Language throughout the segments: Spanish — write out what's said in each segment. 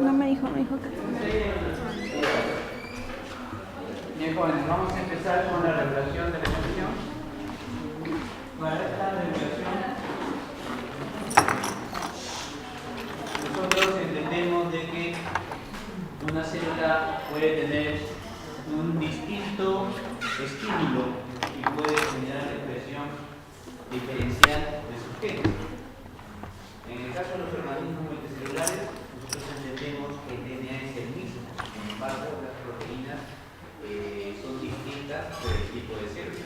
No me dijo que... Bien, jóvenes, vamos a empezar con la regulación de la emoción. Para esta regulación, nosotros entendemos de que una célula puede tener un distinto estímulo y puede generar la expresión diferencial de sus genes. En el caso de los organismos multicelulares, nosotros entendemos que el DNA es el mismo, sin embargo, las proteínas son distintas por el tipo de célula.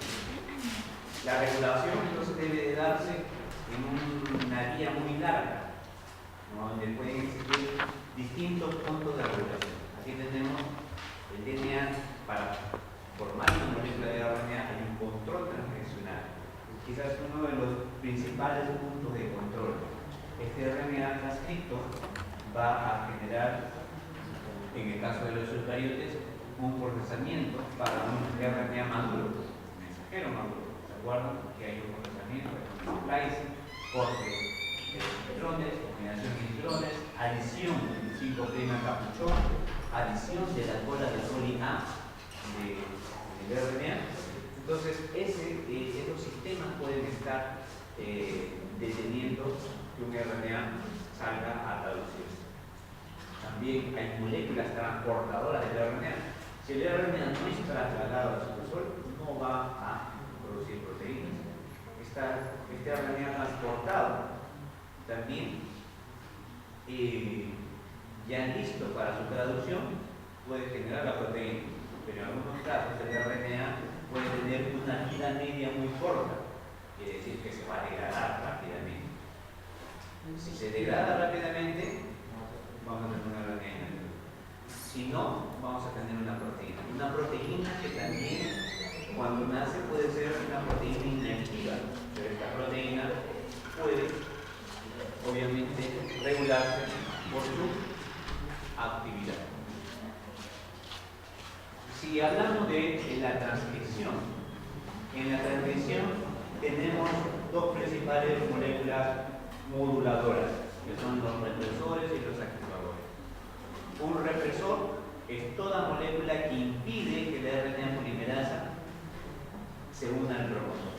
La regulación entonces debe de darse en una vía muy larga, ¿no? Donde pueden existir distintos puntos de regulación. Aquí tenemos el DNA para formar una molécula de RNA, hay un control transcripcional. Quizás uno de los principales puntos de control. Este RNA transcripto va a generar, en el caso de los eucariotes, un procesamiento para un RNA maduro, un mensajero maduro. ¿Se acuerdan que hay un procesamiento, un splicing, corte de electrones, combinación de electrones, adición del 5' capuchón, adición de la cola de Roli A del RNA? Entonces, esos sistemas pueden estar deteniendo que un RNA salga a traducirse. También hay moléculas transportadoras del RNA. Si el RNA no es trasladado al citosol, no va a producir proteínas. Este RNA transportado también, ya listo para su traducción, puede generar la proteína. Pero en algunos casos el RNA puede tener una vida media muy corta, quiere decir que se va a degradar rápidamente. Si se degrada rápidamente, vamos a tener una RNA. Si no, vamos a tener una proteína. Una proteína que también, cuando nace, puede ser una proteína inactiva, pero esta proteína puede, obviamente, regularse por su actividad. Si hablamos de la transcripción, en la transcripción tenemos dos principales moléculas moduladoras, que son los represores y los activadores. Un represor es toda molécula que impide que la RNA polimerasa se una al promotor.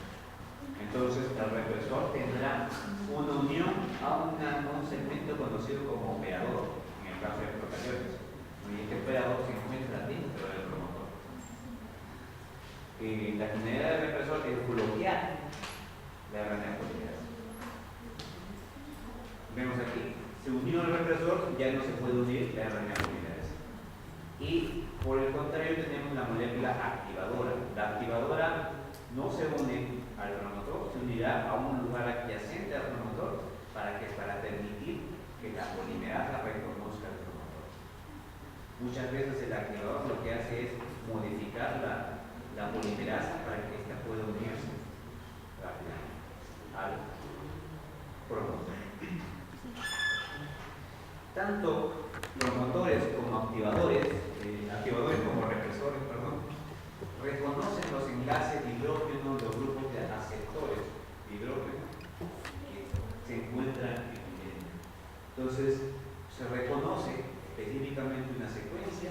Entonces, el represor tendrá una unión a un segmento conocido como operador, en el caso de procariotes. Y este operador se encuentra dentro del promotor. La finalidad del represor es bloquear la RNA polimerasa. Vemos aquí, se unió el represor, ya no se puede unir la RNA polimerasa. Y por el contrario tenemos la molécula activadora. La activadora no se une al promotor, se unirá a un lugar adyacente al promotor para permitir que la polimerasa reconozca el promotor. Muchas veces el activador lo que hace es modificar la polimerasa para que ésta pueda unirse rápidamente al promotor. Tanto promotores como activadores como represores, reconocen los enlaces de hidrógeno, los grupos de aceptores de hidrógeno que se encuentran en el DNA. Entonces, se reconoce específicamente una secuencia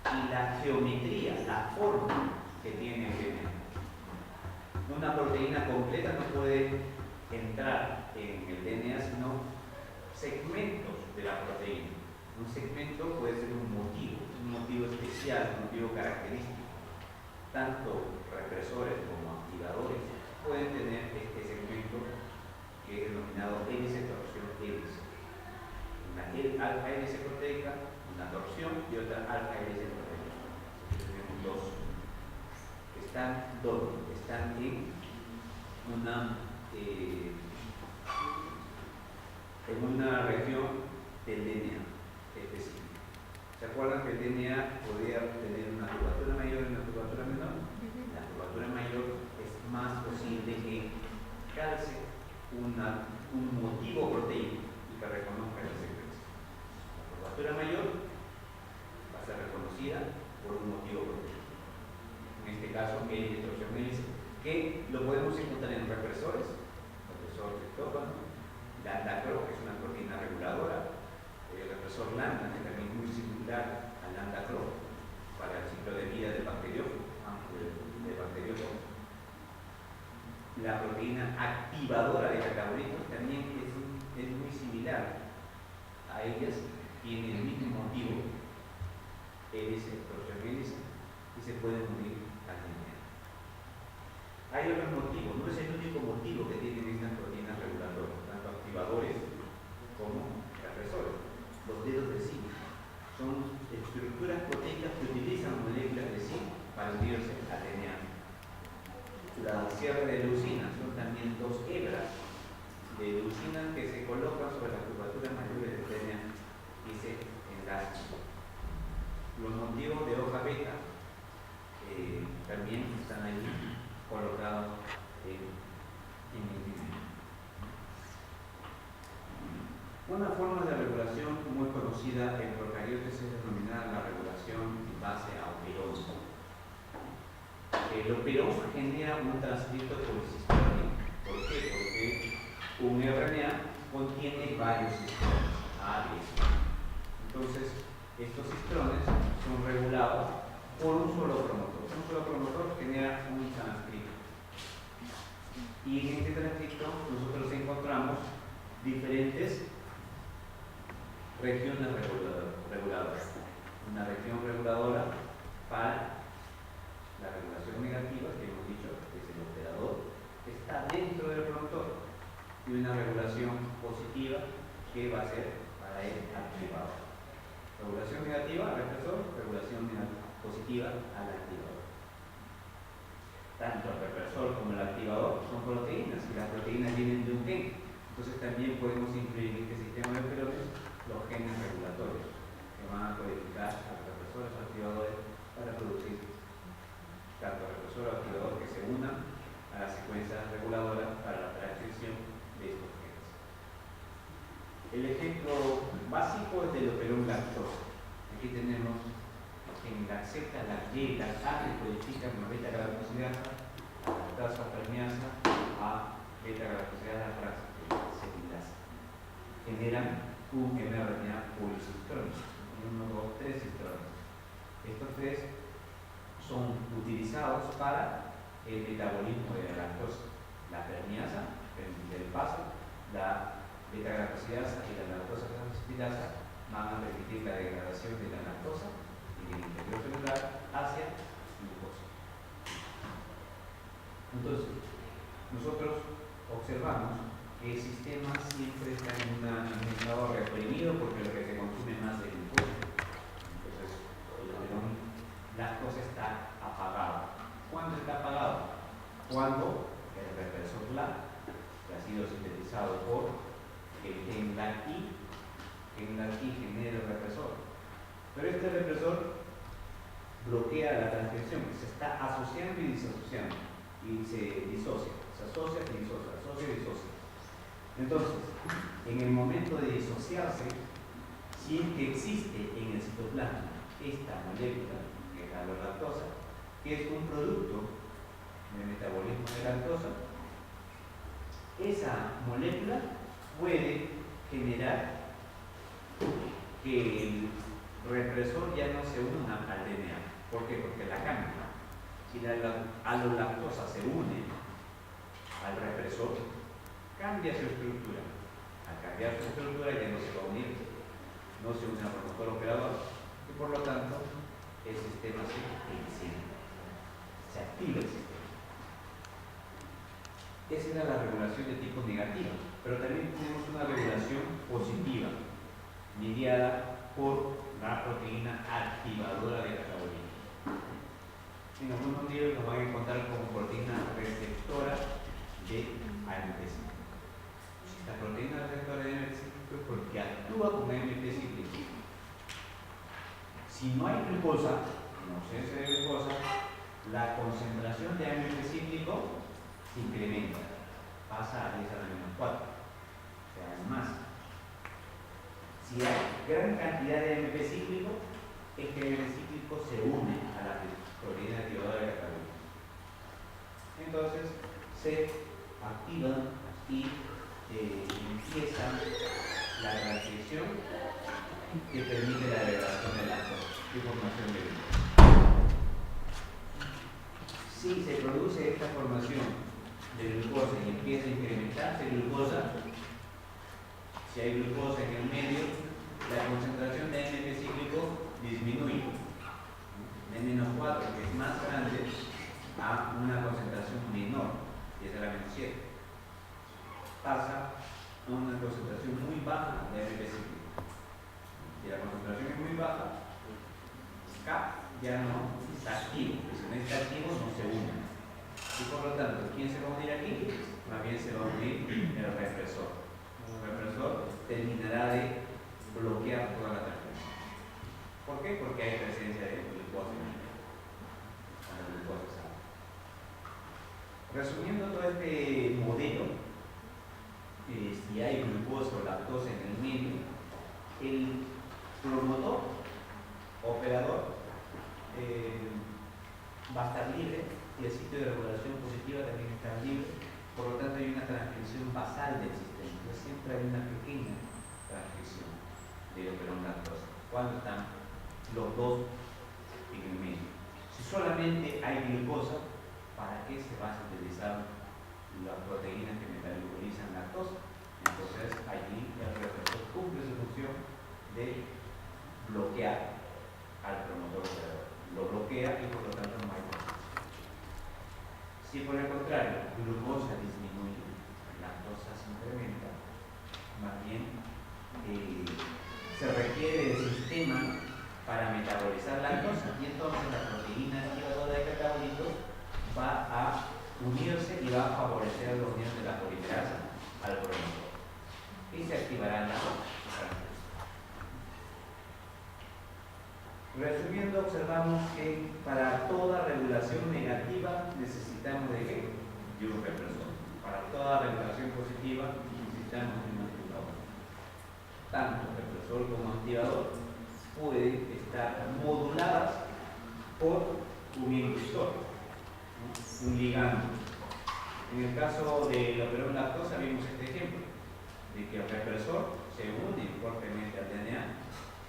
y la geometría, la forma que tiene el DNA. Una proteína completa no puede entrar en el DNA, sino segmentos de la proteína. Un segmento puede ser un motivo especial, un motivo característico. Tanto represores como activadores pueden tener este segmento que es denominado hélice torsión hélice. Una alfa hélice proteica, una torsión y otra alfa hélice proteica. Tenemos dos. Están en una región del DNA específica. ¿Se acuerdan que el DNA podría tener una curvatura mayor y una curvatura menor? La curvatura mayor es más posible que calce un motivo proteínico y que reconozca la secuencia. La curvatura mayor va a ser reconocida por un motivo proteínico. En este caso, hélice torsión hélice, que lo podemos encontrar en represores, represor de tríptofano, la CRO, que es una proteína regular lambda, que también es muy similar al lambda cro para el ciclo de vida del bacteriófago. La proteína activadora de catabolitos también es muy similar a ellas, tiene el mismo motivo, hélice, proteohélice, y se pueden unir al DNA. Hay otros motivos, no es el único motivo que tienen estas proteínas reguladoras, tanto activadores como represores. Los dedos de zinc son estructuras proteicas que utilizan moléculas de zinc para unirse al DNA. La sierra de leucina son también dos hebras de leucina que se colocan sobre las curvaturas mayores del DNA y se enlazan. Los motivos de hoja beta también están ahí colocados en el video. Una forma de regulación muy conocida en procariotes es denominada la regulación en base a operón. El operón genera un transcripto polisistónico. ¿Por qué? Porque un RNA contiene varios histrones, A, B, C. Entonces, estos histrones son regulados por un solo promotor. Un solo promotor genera un transcripto. Y en este transcripto nosotros encontramos diferentes regiones reguladoras. Una región reguladora para la regulación negativa, que hemos dicho, que es el operador, que está dentro del promotor, y una regulación positiva, que va a ser para el activador. Regulación negativa al represor, regulación positiva al activador. Tanto el represor como el activador son proteínas, y las proteínas vienen de un gen. Entonces también podemos incluir en este sistema de operones los genes regulatorios, que van a codificar a los represores o activadores para producir tanto represor o activador que se unan a la secuencia reguladora para la transcripción de estos genes. El ejemplo básico es del operón lactosa. Aquí tenemos en la Z, la Y, la A que codifican la beta-galactosidasa, a la lactasa permeasa, a beta-galactosidasa transferilasa. Generan un mRNA polisistrónico, 1, 2, 3 histrones. Estos tres son utilizados para el metabolismo de la lactosa, la permeasa, del paso, la beta-galactosidasa y la lactosa transferilasa van a permitir la degradación de la lactosa y del interior celular hacia glucosa. Entonces, nosotros observamos que el sistema siempre está en un estado reprimido porque lo que se consume más es glucosa. Entonces, la cosa está apagada. ¿Cuándo está apagado? Cuando el represor LAC, que ha sido sintetizado por el gen LAC-I, genera el represor. Pero este represor bloquea la transcripción, se está asociando y disasociando, y se disocia, se asocia y disocia, asocia y disocia. Entonces, en el momento de disociarse, si es que existe en el citoplasma esta molécula, que es la lactosa, que es un producto del metabolismo de lactosa, esa molécula puede generar que el represor ya no se una al DNA. ¿Por qué? Porque la cambia. Si la alolactosa se une al represor, cambia su estructura. Al cambiar su estructura ya no se va a unir, no se une al promotor operador, y por lo tanto el sistema se enciende, se activa el sistema. Esa era la regulación de tipo negativa, pero también tenemos una regulación positiva, mediada por la proteína activadora de catabolismo. En algunos libros nos van a encontrar como proteína receptora de AMP cíclico. La proteína receptora de AMP cíclico es porque actúa con AMP cíclico. Si no hay glucosa, en ausencia de glucosa, la concentración de AMP cíclico se incrementa, pasa a 10 a la menos 4, o sea, más. Si hay gran cantidad de AMP cíclico, este AMP cíclico se une a la proteína activadora de catabolismo. Entonces se activan y empieza la transcripción que permite la degradación de lactosa y formación de glucosa. Si se produce esta formación de glucosa y empieza a incrementarse glucosa, si hay glucosa en el medio, la concentración de AMP cíclico disminuye de -4, que es más grande, a una concentración menor, que es la -7. Pasa a una concentración muy baja de AMP cíclico. Si la concentración es muy baja, CAP ya no está activo, si no está activo no se une. Y por lo tanto, ¿quién se va a unir aquí? Más bien se va a unir el represor. El represor terminará de bloquear toda la transferencia. ¿Por qué? Porque hay presencia de glucosa en el medio. Cuando la glucosa sale. Resumiendo todo este modelo, si hay glucosa o lactosa en el medio, el promotor operador va a estar libre y el sitio de regulación positiva también está libre. Por lo tanto, hay una transcripción basal del sistema. Entonces, siempre hay una pequeña transcripción de operón lactosa cuando están los dos en el medio. Si solamente hay glucosa, ¿para qué se va a sintetizar las proteínas que metabolizan lactosa? Entonces, allí el represor cumple su función de bloquear al promotor operador. Lo bloquea y por lo tanto no hay proceso. Si por el contrario glucosa disminuye, lactosa se incrementa, más bien se requiere el sistema para metabolizar lactosa y entonces la proteína activadora de catabolito va a unirse y va a favorecer la unión de la polimerasa al promotor y se activará la transferencia. Resumiendo, observamos que para toda regulación negativa necesitamos de qué? De un represor. Para toda regulación positiva necesitamos de un activador. Tanto represor como activador pueden estar moduladas por un inductor, ¿no? Un ligando. En el caso del operón lactosa vimos este ejemplo, de que el represor se une fuertemente al DNA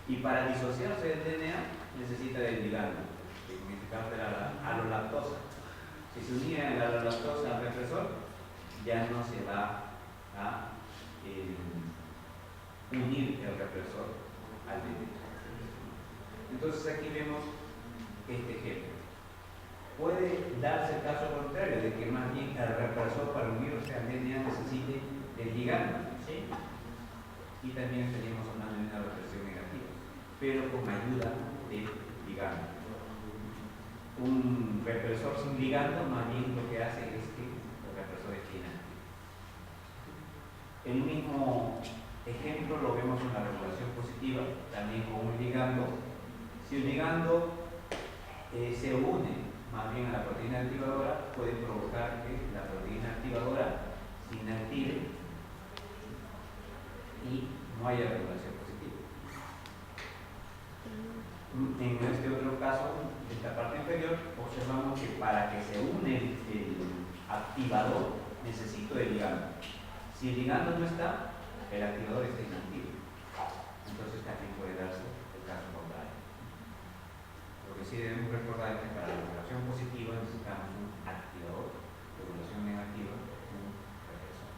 y para disociarse del DNA necesita del ligando, que en este caso era la alolactosa. Si se unía la alolactosa al represor, ya no se va a unir el represor al DNA. Entonces aquí vemos este ejemplo. Puede darse el caso contrario, de que más bien el represor para unirse al DNA necesite del ligando, ¿sí? Y también estaríamos hablando de una represión negativa, pero con ayuda de ligando. Un represor sin ligando más bien lo que hace es que el represor esté inactivo. El mismo ejemplo lo vemos en la regulación positiva, también con un ligando. Si el ligando se une más bien a la proteína activadora, puede provocar que la proteína activadora se inactive y no haya regulación positiva. En este otro caso, de esta parte inferior, observamos que para que se une el activador necesito el ligando. Si el ligando no está, el activador está inactivo. Entonces también puede darse el caso contrario. Lo que sí debemos recordar es que para la regulación positiva necesitamos un activador, regulación negativa, un represor.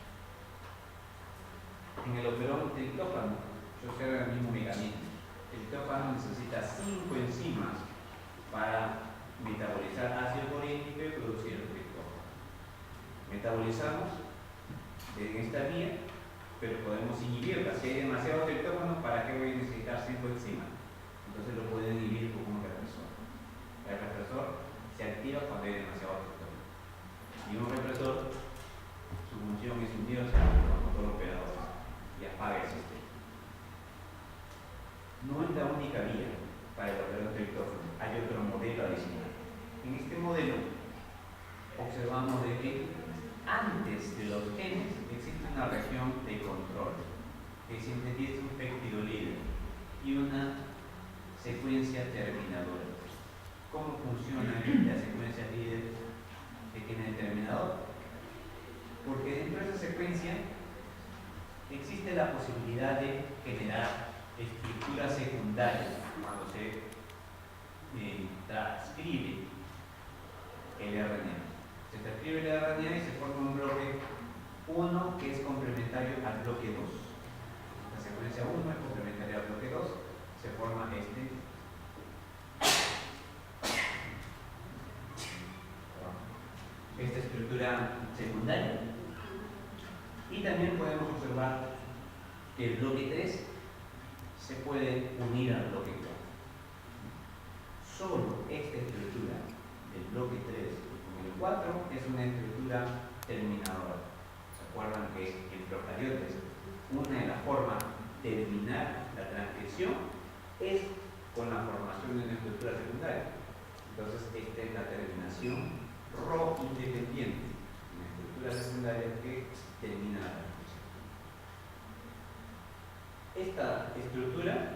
En el operón triptófano se observa el mismo mecanismo. El triptófano necesita 5 enzimas para metabolizar ácido clorhídrico y producir el triptófano. Metabolizamos en esta vía, pero podemos inhibirla. Si hay demasiado triptófano, ¿para qué voy a necesitar 5 enzimas? Entonces lo pueden inhibir con un represor. El represor se activa cuando hay demasiado triptófano. Y un represor, su función es unirse al promotor operador y apaga el sistema. No es la única vía para el operón triptófano, hay otro modelo adicional. En este modelo observamos de que antes de los genes existe una región de control que sintetiza un péptido líder y una secuencia terminadora. ¿Cómo funciona la secuencia líder que tiene determinador? Porque dentro de esa secuencia existe la posibilidad de generar estructura secundaria cuando se transcribe el RNA. Se transcribe el RNA y se forma un bloque 1 que es complementario al bloque 2. La secuencia 1 es complementaria al bloque 2, se forma esta estructura secundaria. Y también podemos observar que el bloque 3 se puede unir al bloque 4. Solo esta estructura del bloque 3 con el 4 es una estructura terminadora. ¿Se acuerdan que en procariotes una de las formas de terminar la transcripción es con la formación de una estructura secundaria? Entonces esta es la terminación Rho independiente, una estructura secundaria que termina la transcripción. Esta estructura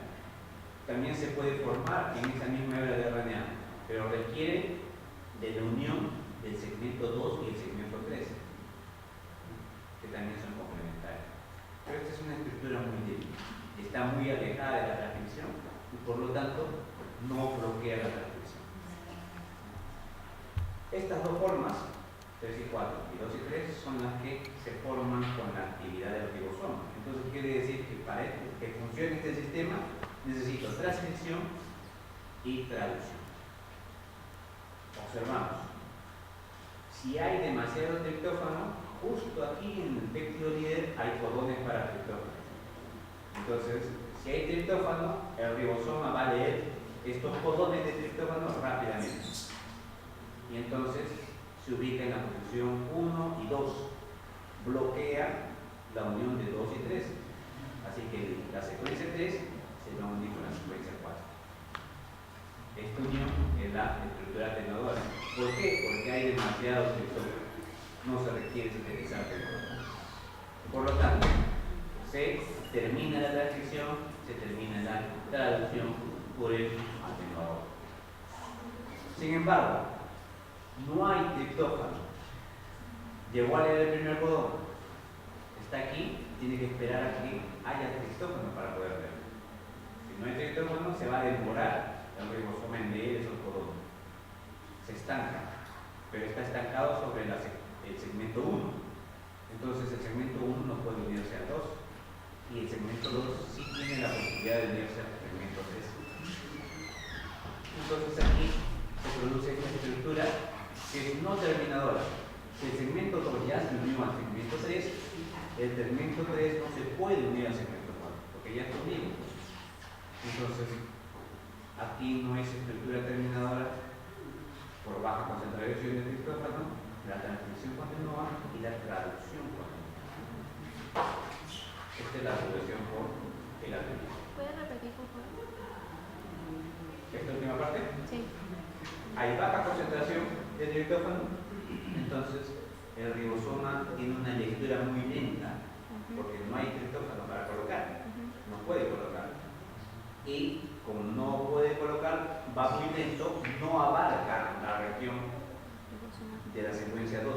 también se puede formar en esa misma hebra de RNA, pero requiere de la unión del segmento 2 y el segmento 3, que también son complementarios. Pero esta es una estructura muy débil, está muy alejada de la transcripción y por lo tanto no bloquea la transcripción. Estas dos formas, 3 y 4 y 2 y 3, son las que se forman con la actividad del ribosoma. Entonces quiere decir que para que funcione este sistema necesito transcripción y traducción. Observamos. Si hay demasiado triptófano, justo aquí en el péptido líder hay codones para triptófano. Entonces, si hay triptófano, el ribosoma va a leer estos codones de triptófano rápidamente. Y entonces se ubica en la posición 1 y 2. Bloquea la unión de 2 y 3. Así que la secuencia 3 se va a unir con la secuencia 4. Esta unión es la estructura atenuadora. ¿Por qué? Porque hay demasiados triptófanos. No se requiere sintetizar triptófano. Por lo tanto, se termina la transcripción, se termina la traducción por el atenuador. Sin embargo, no hay triptófano. Llegó a leer el primer codón. Está aquí, tiene que esperar a que haya triptófano para poder leerlo. Si no hay triptófano, se va a demorar el ribosoma en leer esos codones. Se estanca, pero está estancado sobre el segmento 1. Entonces el segmento 1 no puede unirse al 2 y el segmento 2 sí tiene la posibilidad de unirse al segmento 3. Entonces aquí se produce esta estructura que es no terminadora. Si el segmento 2 ya se unió al segmento 3, el segmento 3 no se puede unir al segmento 4 porque ya está unido. Entonces aquí no es estructura terminadora por baja concentración de triptófano, la transcripción continúa y la traducción continúa. Esta es la solución por el atenuador. ¿Puedes repetir, por favor? ¿Esta última parte? Sí. Hay baja concentración de triptófano, entonces el ribosoma tiene una lectura muy lenta porque no hay triptófano para colocar, no puede colocar. Y como no puede colocar, va muy lento, no abarca la región de la secuencia 2.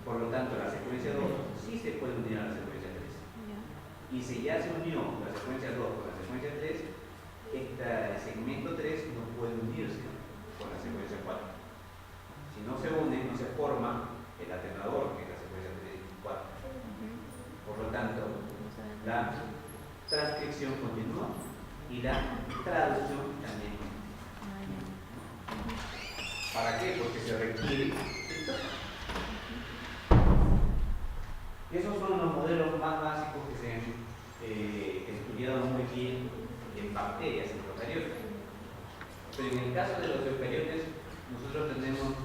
Por lo tanto, la secuencia 2 sí se puede unir a la secuencia 3. Y si ya se unió la secuencia 2 con la secuencia 3, el segmento 3 no puede unirse con la secuencia 4. Si no se une, no se forma el atenuador, que es la secuencia 3 y 4. Por lo tanto, la transcripción continúa y la traducción también continúa. ¿Para qué? Porque se requiere triptófano. Y esos son los modelos más básicos que se han estudiado muy bien en bacterias, en procariotes. Pero en el caso de los eucariotes, nosotros tenemos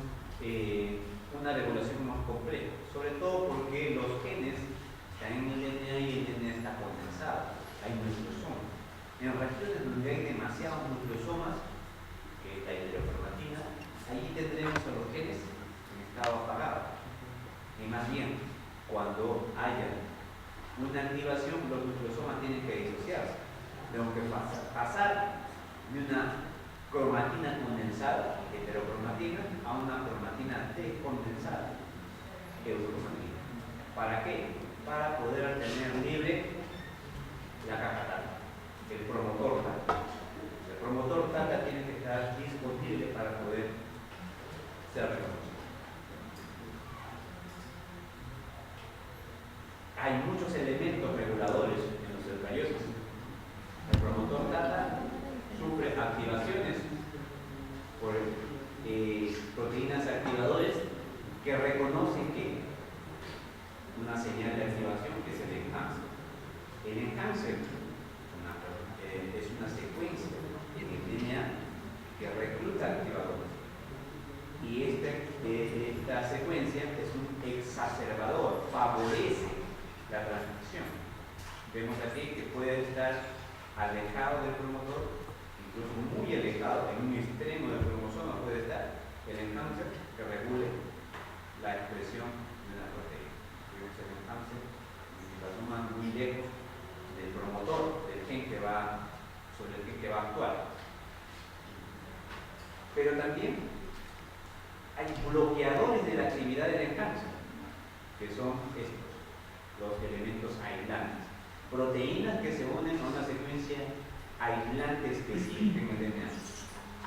una regulación más compleja, sobre todo porque los genes están en el DNA y el DNA está condensado, hay nucleosomas. En regiones donde hay demasiados nucleosomas, que es la heterocromatina, allí tendremos a los genes en estado apagado. Y más bien, cuando haya una activación, los nucleosomas tienen que disociarse. Tengo que pasar de una cromatina condensada, heterocromatina, a una cromatina descondensada, eurocromatina. ¿Para qué? Para poder tener libre la caja tal. enhancer es una secuencia en DNA que recluta activadores. Y esta secuencia es un exacerbador, favorece la transcripción. Vemos aquí que puede estar alejado del promotor, incluso muy alejado, en un extremo del cromosoma puede estar el enhancer que regule la expresión de una proteína. Vemos el enhancer en el plasma muy lejos del promotor, del gen que va, sobre el gen que va a actuar. Pero también hay bloqueadores de la actividad del enhancer, que son estos, los elementos aislantes. Proteínas que se unen a una secuencia aislante específica en el DNA.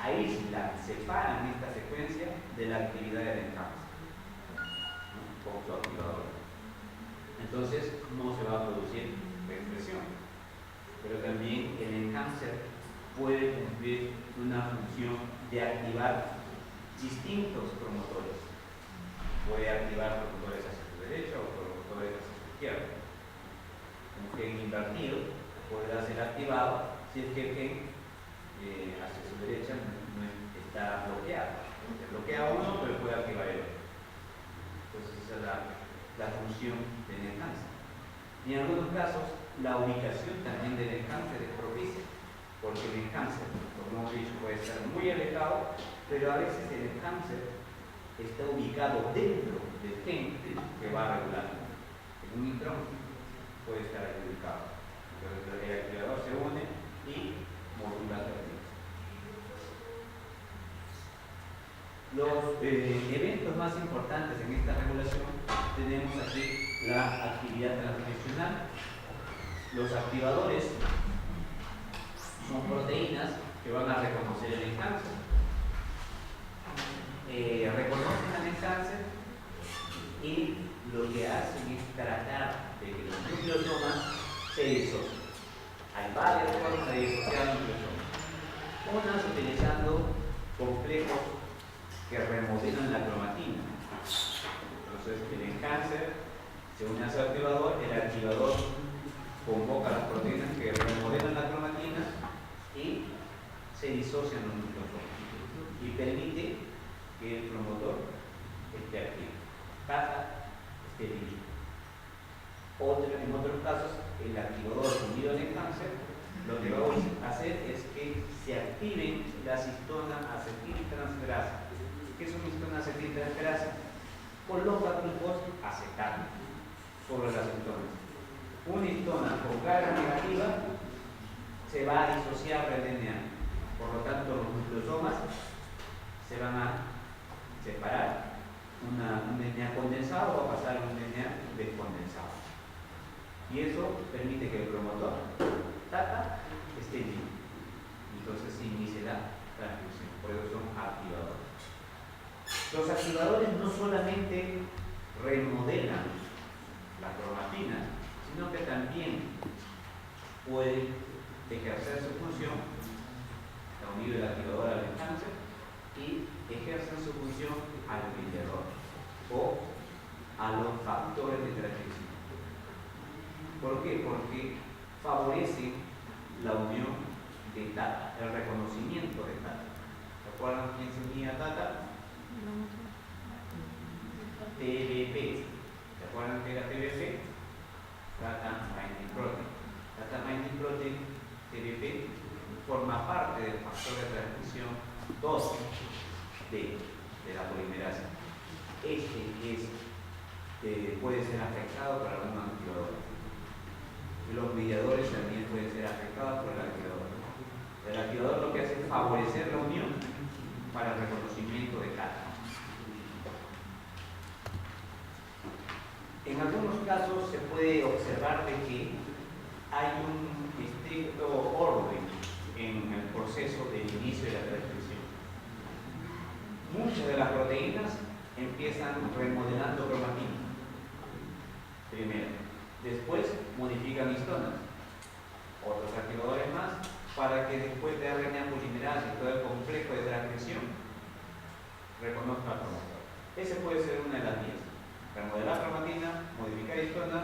Aíslan, separan esta secuencia de la actividad del enhancer, ¿no? Con su activador. Entonces no se va a producir la expresión. Pero también el enhancer puede cumplir una función de activar distintos promotores. Puede activar promotores hacia su derecha o promotores hacia su izquierda. Un gen invertido podrá ser activado si es que el gen hacia su derecha no está bloqueado. Se bloquea uno, pero puede activar el otro. Entonces esa es la función del enhancer. Y en algunos casos la ubicación también del enhancer es propicia, porque el enhancer, como hemos dicho, puede estar muy alejado, pero a veces el enhancer está ubicado dentro del gen que va a regular. En un intrón puede estar ahí ubicado. Entonces el activador se une y modula la actividad. Los eventos más importantes en esta regulación tenemos aquí la actividad transcripcional. Los activadores son proteínas que van a reconocer el enhancer. Reconocen al enhancer y lo que hacen es tratar de que los nucleosomas se disocien. Hay varias formas de disociar nucleosomas. Unas utilizando complejos que remodelan la cromatina. Entonces el enhancer se une a su activador, el activador convoca las proteínas que remodelan la cromatina y se disocian los nucleosomas y permite que el promotor esté activo. Tata esté libre. En otros casos, el activador unido al enhancer, lo que vamos a hacer es que se activen las histonas acetiltransferasa. ¿Qué es una histona acetiltransferasa? Coloca glucosa acetato sobre las histonas. Una histona con carga negativa se va a disociar del DNA. Por lo tanto, los nucleosomas se van a separar. Un DNA condensado va a pasar a un DNA descondensado. Y eso permite que el promotor tata esté libre. Entonces se inicia la transcripción. Por eso son activadores. Los activadores no solamente remodelan la cromatina, sino que también pueden ejercer su función, está unido el activador al enhancer, y ejercen su función al mediador o a los factores de transcripción. ¿Por qué? Porque favorece la unión de tata, el reconocimiento de tata. ¿Se acuerdan quién se unía a tata? TBP. ¿Se acuerdan qué era TBP? Tata Binding Protein. Tata Binding Protein, TBP, forma parte del factor de transcripción 2 de la polimerasa. Puede ser afectado por algún activador. Los mediadores también pueden ser afectados por el activador. El activador lo que hace es favorecer la unión para el reconocimiento de tata. En algunos casos se puede observar de que hay un estricto orden en el proceso del inicio de la transcripción. Muchas de las proteínas empiezan remodelando cromatina. Primero. Después modifican histonas. Otros activadores más para que después de RNA polimerasa y todo el complejo de transcripción reconozca al promotor. Ese puede ser una de las vías. Remodelar cromatina, modificar histonas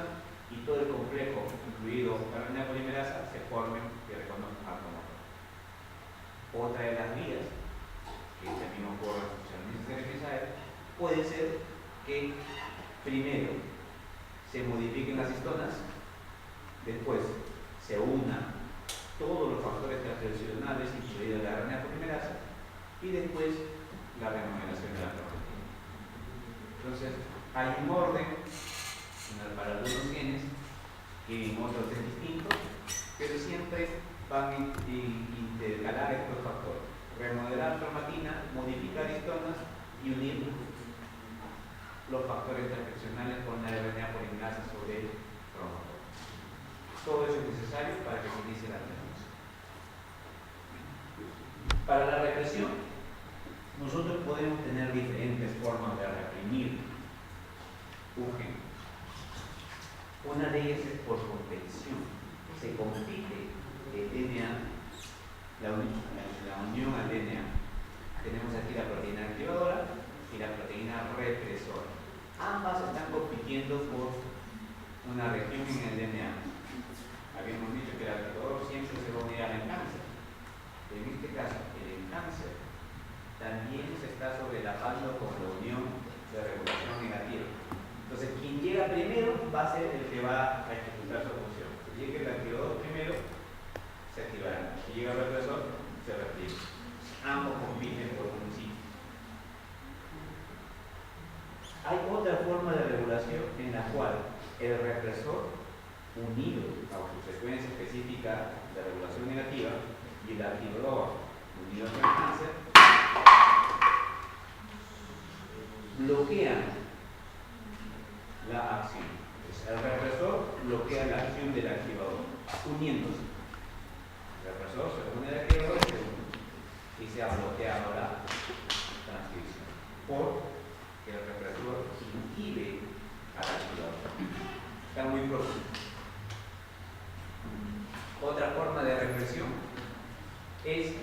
y todo el complejo, incluido RNA polimerasa, se formen y reconozcan como motor. Otra de las vías, que también ocurre en funcionamiento de Messier, puede ser que primero se modifiquen las histonas, después se unan todos los factores transcripcionales, incluido la RNA polimerasa, y después la remodelación de la cromatina. Entonces, hay un orden para algunos genes y en otros es distinto, pero siempre van a intercalar estos factores. Remodelar cromatina, modificar histonas y unir los factores transcripcionales con la RNA polimerasa sobre el cromatina. Todo eso es necesario para que se inicie la represión. Para la represión, nosotros podemos tener diferentes formas de reprimir un gen. Una de ellas es por competición. Se compite el DNA, la unión al DNA. Tenemos aquí la proteína activadora y la proteína represora. Ambas están compitiendo por una región en el DNA. Habíamos dicho que el activador siempre se va a unir al cáncer. En este caso, el cáncer también se está sobrelapando con la unión de regulación negativa. Entonces, quien llega primero va a ser el que va a ejecutar su función. Si llega el activador primero, se activará. Si llega el represor, se reprime. Ambos compiten por un sitio. Hay otra forma de regulación en la cual el represor, unido a su secuencia específica de regulación negativa, y el activador, unido al cáncer, bloquean la acción. El represor bloquea la acción del activador, uniéndose. El represor se une al activador y se ha bloqueado la transcripción. Porque el represor inhibe al activador. Está muy próximo. Otra forma de represión es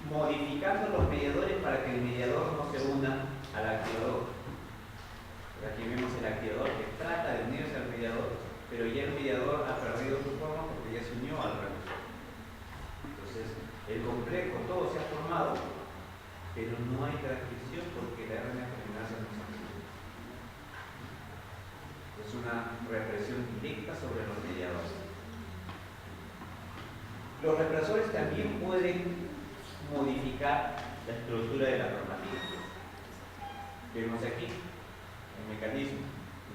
modificando los mediadores para que el mediador no se una al activador. Aquí vemos el activador que trata de unirse al mediador, pero ya el mediador ha perdido su forma porque ya se unió al represor. Entonces, el complejo, todo se ha formado, pero no hay transcripción porque la RNA polimerasa no se activa. Es una represión directa sobre los mediadores. Los represores también pueden modificar la estructura de la cromatina. Vemos aquí el mecanismo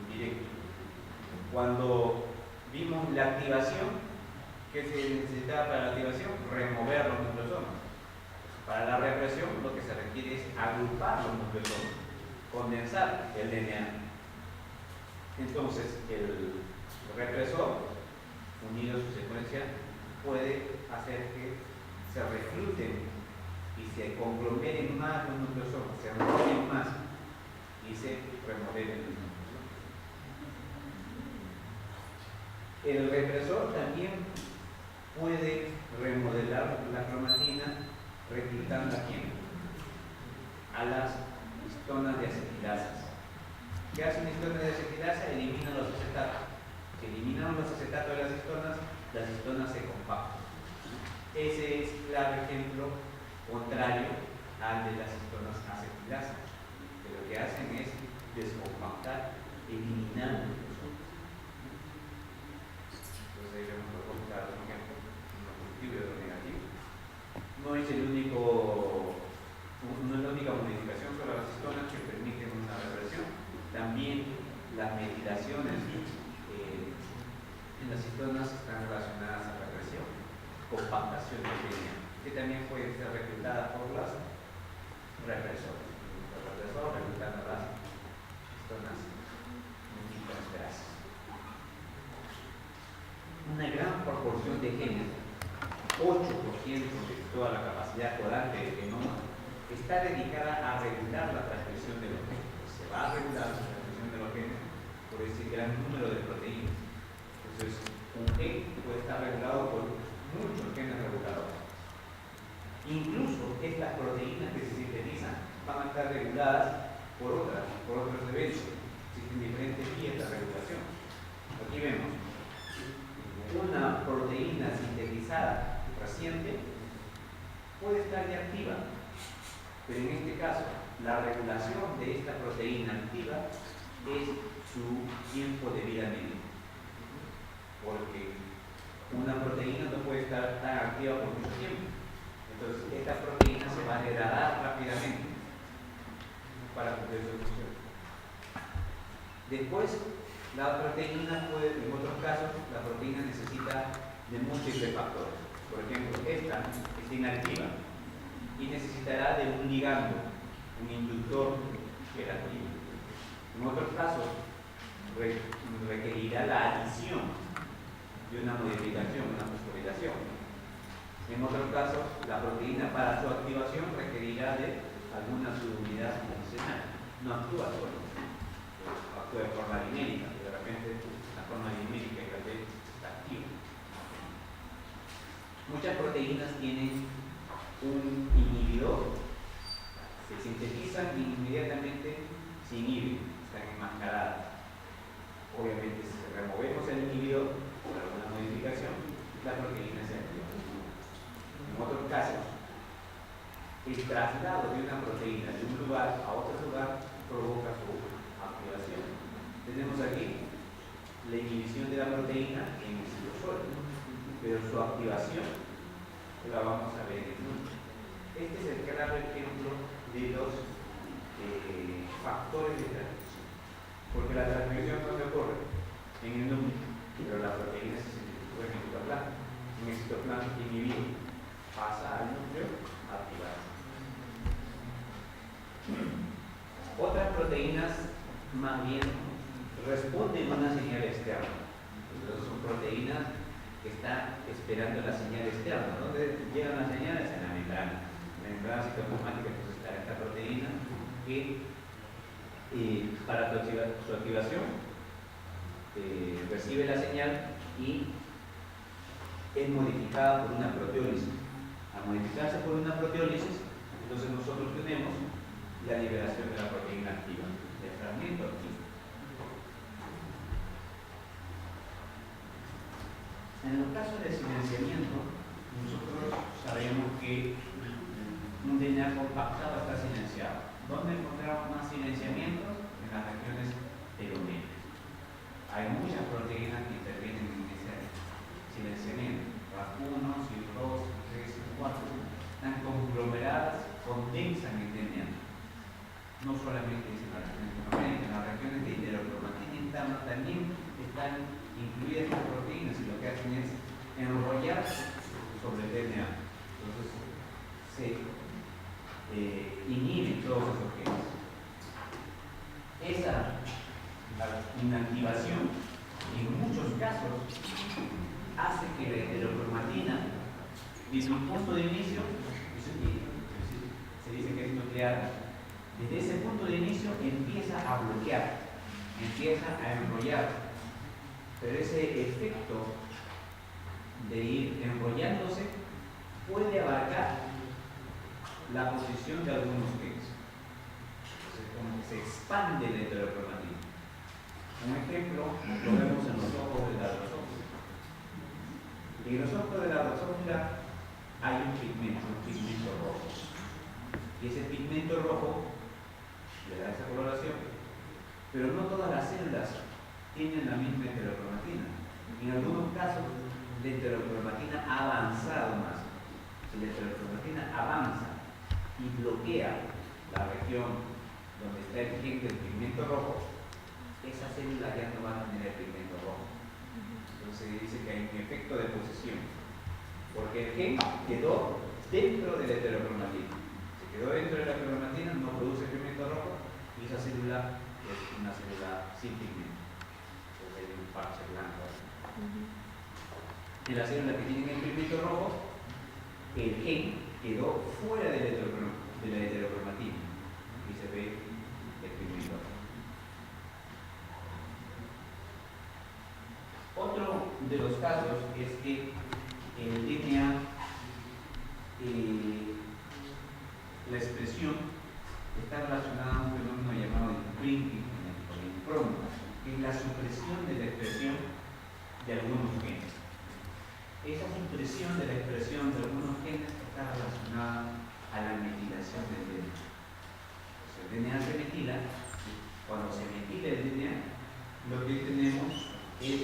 indirecto. Cuando vimos la activación, ¿qué se necesitaba para la activación? Remover los nucleosomas. Para la represión, lo que se requiere es agrupar los nucleosomas, condensar el DNA. Entonces, el represor, unido a su secuencia, puede hacer que se recluten y se conglomeren más los nucleosomas, se enrollen más y se remodelen los nucleosomas. El represor también puede remodelar la cromatina reclutando a quién? A las histonas de acetilasas. ¿Qué hace una histona de acetilasa? Elimina los acetatos. Si eliminamos los acetatos de las histonas se compactan. Ese es claro ejemplo contrario al de las histonas acetilasas, que lo que hacen es descompactar, eliminando los otros. Entonces ahí vemos lo contrario, por ejemplo, uno positivo y otro negativo. No es la única modificación sobre las histonas que permiten una reversión. También las metilaciones en las histonas están relacionadas a la regresión, compactación de DNA, que también puede ser reclutada por las represores. Los represores reclutan a las histonas multitransferasas. Una gran proporción de genes, 8% de toda la capacidad codante del genoma, está dedicada a regular la transcripción de los genes. Se va a regular la transcripción de los genes por ese gran número de proteínas. Entonces, un gen puede estar regulado por muchos genes reguladores. Incluso estas proteínas que se sintetizan van a estar reguladas por otros eventos. Existen diferentes vías de regulación. Aquí vemos una proteína sintetizada reciente puede estar ya activa, pero en este caso la regulación de esta proteína activa es su tiempo de vida medio, porque una proteína no puede estar tan activa por mucho tiempo. Entonces esta proteína se va a degradar rápidamente para cumplir su función. Después, la proteína puede, en otros casos, la proteína necesita de múltiples factores. Por ejemplo, esta está inactiva y necesitará de un ligando, un inductor que la active. En otros casos, requerirá la adición de una modificación, una fosforilación. En otros casos, la proteína para su activación requerirá de alguna subunidad adicional. No actúa solo, actúa de forma limérica, de repente la forma limérica está activa. Muchas proteínas tienen un inhibidor, se sintetizan y inmediatamente se inhiben, están enmascaradas. Obviamente, si removemos el inhibidor por alguna modificación, la proteína se activa. En otros casos, el traslado de una proteína de un lugar a otro lugar provoca su activación. Tenemos aquí la inhibición de la proteína en el citosol, pero su activación la vamos a ver en uno. Este es el claro ejemplo de los factores de transcripción, porque la transcripción no se ocurre en el núcleo, pero la proteína se sintetizó en el citoplasma. En el citoplasma inhibido pasa al núcleo a activarse. Otras proteínas más bien responden a una señal externa. Entonces son proteínas que están esperando la señal externa. ¿Dónde llegan las señales? En la membrana. En la membrana citoplasmática entonces está esta proteína que para su activación recibe la señal y es modificada por una proteólisis. Al modificarse por una proteólisis, entonces nosotros tenemos la liberación de la proteína activa, del fragmento activo. En el caso de silenciamiento, nosotros sabemos que un DNA compactado está silenciado. ¿Dónde encontramos más silenciamientos? En las regiones teloméricas. Hay muchas proteínas que intervienen en ese silenciamiento. RAF1, CIR2, CIR3, CIR4 están conglomeradas, condensan el DNA. No solamente en las regiones teloméricas, en las regiones de heterocromatina interna también están incluidas estas proteínas y lo que hacen es enrollar sobre el DNA. Entonces se inhiben todos esos genes. Esa inactivación en muchos casos hace que la heterocromatina, desde un punto de inicio, se dice que es nuclear, desde ese punto de inicio empieza a bloquear, empieza a enrollar, pero ese efecto de ir enrollándose puede abarcar la posición de algunos genes. Entonces, como que se expande la heterocromatina. Un ejemplo lo vemos en los ojos de la drosófila. En los ojos de la drosófila hay un pigmento rojo. Y ese pigmento rojo le da esa coloración. Pero no todas las células tienen la misma heterocromatina. En algunos casos, la heterocromatina ha avanzado más. Si la heterocromatina avanza y bloquea la región donde está el gen del pigmento rojo, esa célula ya no va a tener el pigmento rojo. Entonces dice que hay un efecto de posesión, porque el gen quedó dentro de la heterocromatina. Se quedó dentro de la cromatina, no produce pigmento rojo y esa célula es una célula sin pigmento. Entonces hay un parche blanco. En las células que tienen el pigmento rojo, el gen quedó fuera de la heterocromatina y se ve el pigmento rojo. Otro de los casos es que el DNA, la expresión está relacionada a un fenómeno llamado imprinting o impronta. ¿Qué que es la supresión de la expresión de algunos genes. Esa supresión de la expresión de algunos genes está relacionada a la metilación del DNA. El DNA se metila, cuando se metila el DNA, lo que tenemos es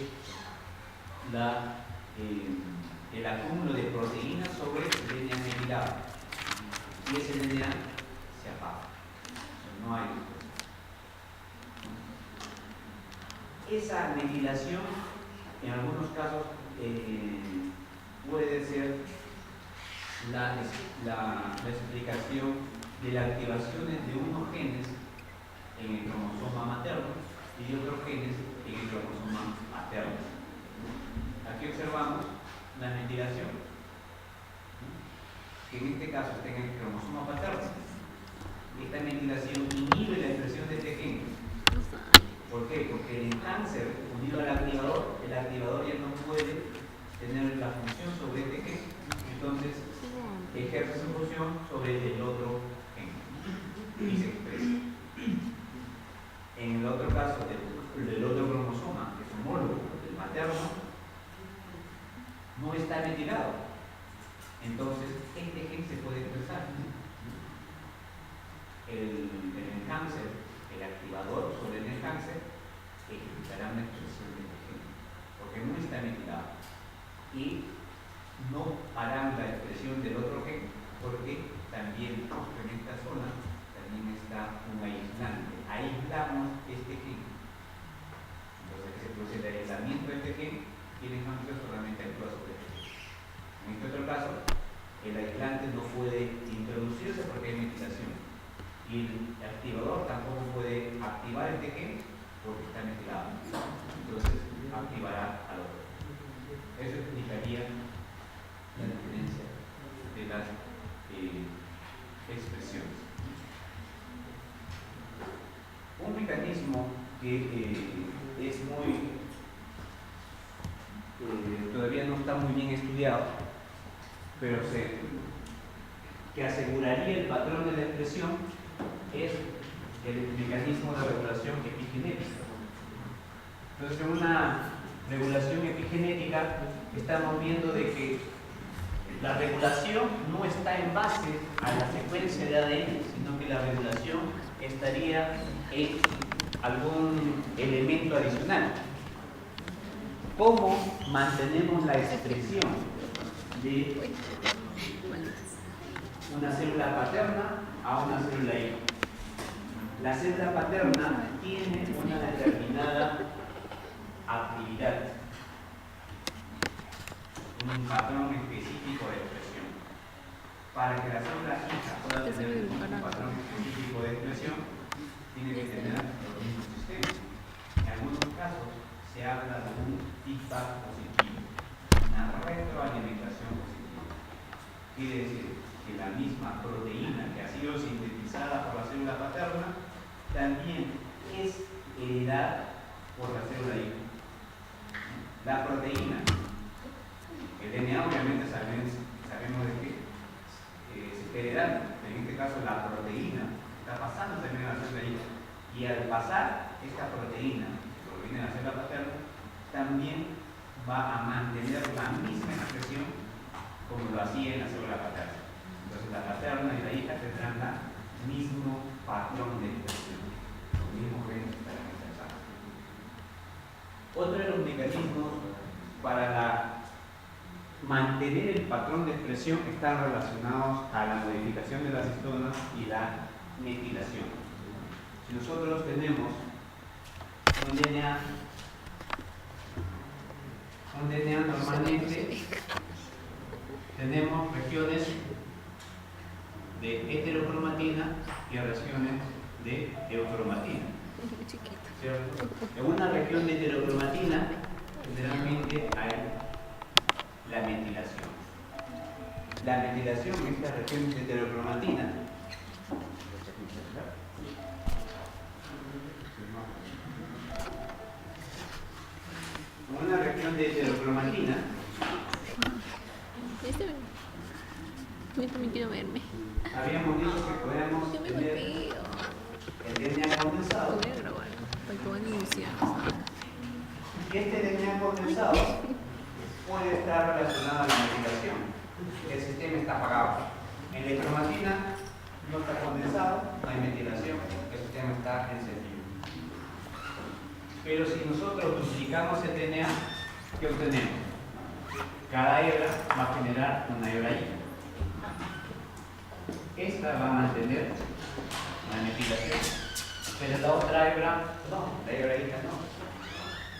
el acúmulo de proteínas sobre el DNA metilado. Y ese DNA se apaga. No hay luz. Esa metilación, en algunos casos, puede ser la explicación de las activaciones de unos genes en el cromosoma materno y de otros genes en el cromosoma materno. Aquí observamos la metilación, que en este caso está en el cromosoma paterno. Esta metilación inhibe la expresión de este gen. ¿Por qué? Porque en el cáncer unido al activador, el activador ya no puede tener la función sobre este gen, entonces ejerce su función sobre el otro gen y se expresa. En el otro caso del otro cromosoma, que es homólogo del materno, no está metilado, entonces este gen se puede expresar. En el cáncer, el activador sobre el cáncer ejecutará una expresión de este gen, porque no está metilado. Y no harán la expresión del otro gen, porque también en esta zona también está un aislante. Aislamos este gen. Entonces se produce el aislamiento de este gen y el cáncer solamente actúa sobre este gen. En este otro caso, el aislante no puede introducirse porque hay metilación. Y el activador tampoco puede activar este gen porque está metilado. Entonces activará al otro. Eso explicaría la diferencia de las expresiones. Un mecanismo que es todavía no está muy bien estudiado, pero que aseguraría el patrón de la expresión es el mecanismo de regulación epigenética. Entonces, en una regulación epigenética estamos viendo de que la regulación no está en base a la secuencia de ADN, sino que la regulación estaría en algún elemento adicional. ¿Cómo mantenemos la expresión de una célula paterna a una célula hija? La célula paterna tiene una determinada actividad, un patrón específico de expresión. Para que la célula hija pueda tener un patrón específico de expresión, tiene que tener los mismos sistemas. En algunos casos se habla de un feedback positivo, una retroalimentación positiva. Quiere decir que la misma proteína que ha sido sintetizada por la célula paterna también es heredada por la célula hija. La proteína, el DNA obviamente sabemos de qué se está heredando, en este caso la proteína está pasando también a la célula hija, y al pasar esta proteína que proviene de la célula paterna también va a mantener la misma expresión como lo hacía en la célula paterna. Entonces la paterna y la hija tendrán el mismo patrón de expresión, los mismos genes estarán expresados. Otro de los mecanismos para mantener el patrón de expresión están relacionados a la modificación de las histonas y la metilación. Si nosotros tenemos un DNA normalmente tenemos regiones de heterocromatina y regiones de eucromatina, ¿cierto? En una región de heterocromatina generalmente hay la metilación. La metilación en esta región de heterocromatina en una región de heterocromatina Yo también quiero verme. habíamos dicho que podemos Yo me tener golpeo. el DNA condensado. Voy a grabar para que van a iniciar. Y este DNA condensado puede estar relacionado a la metilación. El sistema está apagado. En electromatina no está condensado, no hay metilación, el sistema está encendido. Pero si nosotros duplicamos el DNA, ¿qué obtenemos? Cada hebra va a generar una hebra hija. Esta va a mantener la metilación, pero la otra hebra no, la hebra hija no.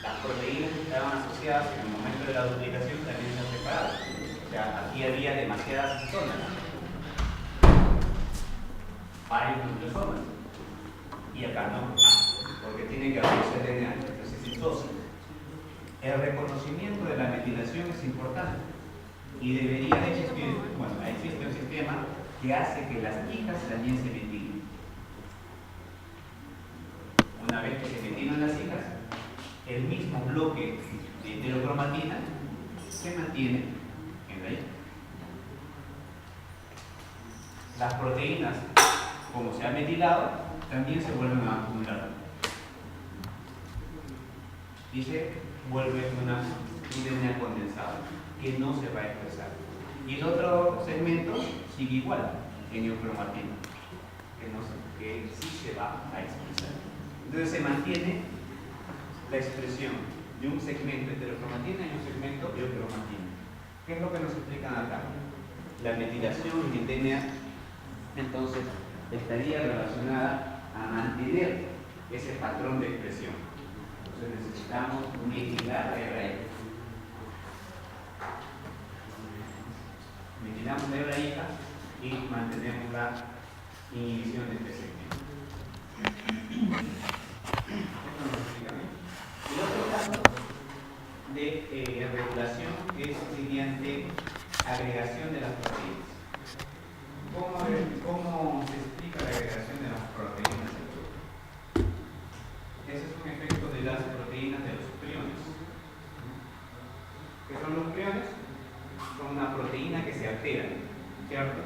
Las proteínas que estaban asociadas en el momento de la duplicación también se han separado. O sea, aquí había demasiadas zonas. Varios nucleosomas. Y acá no, porque tiene que abrirse el DNA. Entonces, entonces, el reconocimiento de la metilación es importante. Y debería de existir, bueno, existe un sistema que hace que las hijas también se metilen. Una vez que se metilan las hijas, el mismo bloque de heterocromatina se mantiene en la hija. Las proteínas, como se han metilado, también se vuelven a acumular. Y se vuelve un DNA condensado que no se va a expresar. Y el otro segmento sigue igual en eucromatina, que sí se va a expresar. Entonces se mantiene la expresión de un segmento heterocromatina y un segmento eucromatina. ¿Qué es lo que nos explican acá? La metilación en DNA, entonces, estaría relacionada a mantener ese patrón de expresión. Entonces necesitamos metilar la hebra hija. Metilamos la hebra hija y mantenemos la inhibición de este segmento. El otro caso de regulación es mediante agregación de las proteínas. ¿Cómo se explica la agregación de las proteínas? Ese es un efecto de las proteínas de los priones. ¿Qué son los priones? Son una proteína que se altera, ¿cierto?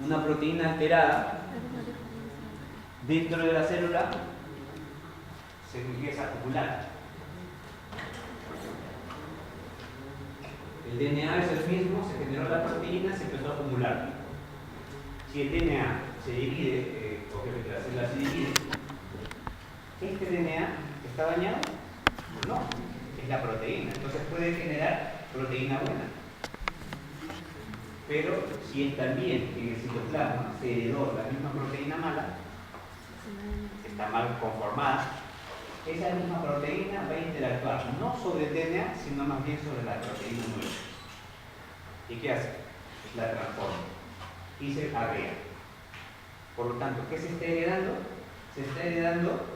Una proteína alterada dentro de la célula se empieza a acumular. El DNA es el mismo, se generó la proteína, se empezó a acumular. Si el DNA se divide, o que la célula se divide, ¿este DNA está dañado? No, es la proteína. Entonces puede generar proteína buena. Pero si también en el citoplasma se heredó la misma proteína mala, está mal conformada, esa misma proteína va a interactuar no sobre el DNA, sino más bien sobre la proteína nueva. ¿Y qué hace? La transforma y se agrega. Por lo tanto, ¿qué se está heredando? Se está heredando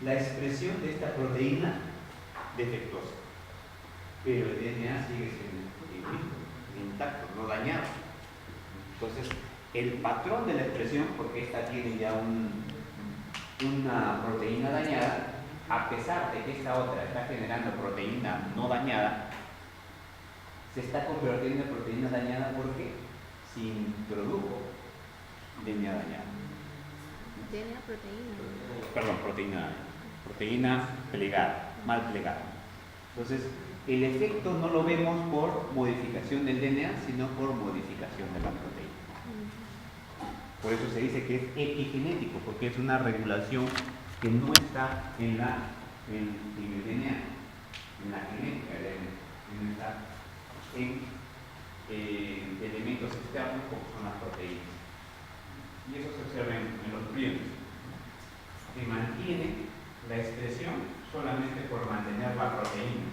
la expresión de esta proteína defectuosa. Pero el DNA sigue siendo intacto, no dañado. Entonces, el patrón de la expresión, porque esta tiene ya una proteína dañada, a pesar de que esta otra está generando proteína no dañada, se está convirtiendo en proteína dañada porque se introdujo DNA dañada. DNA proteína. Perdón, proteína plegada, mal plegada. Entonces, el efecto no lo vemos por modificación del DNA, sino por modificación de la proteína. Por eso se dice que es epigenético, porque es una regulación que no está en el DNA, en la genética del DNA, no está en elementos externos como son las proteínas. Y eso se observa en los priones. Se mantiene la expresión solamente por mantener la proteína,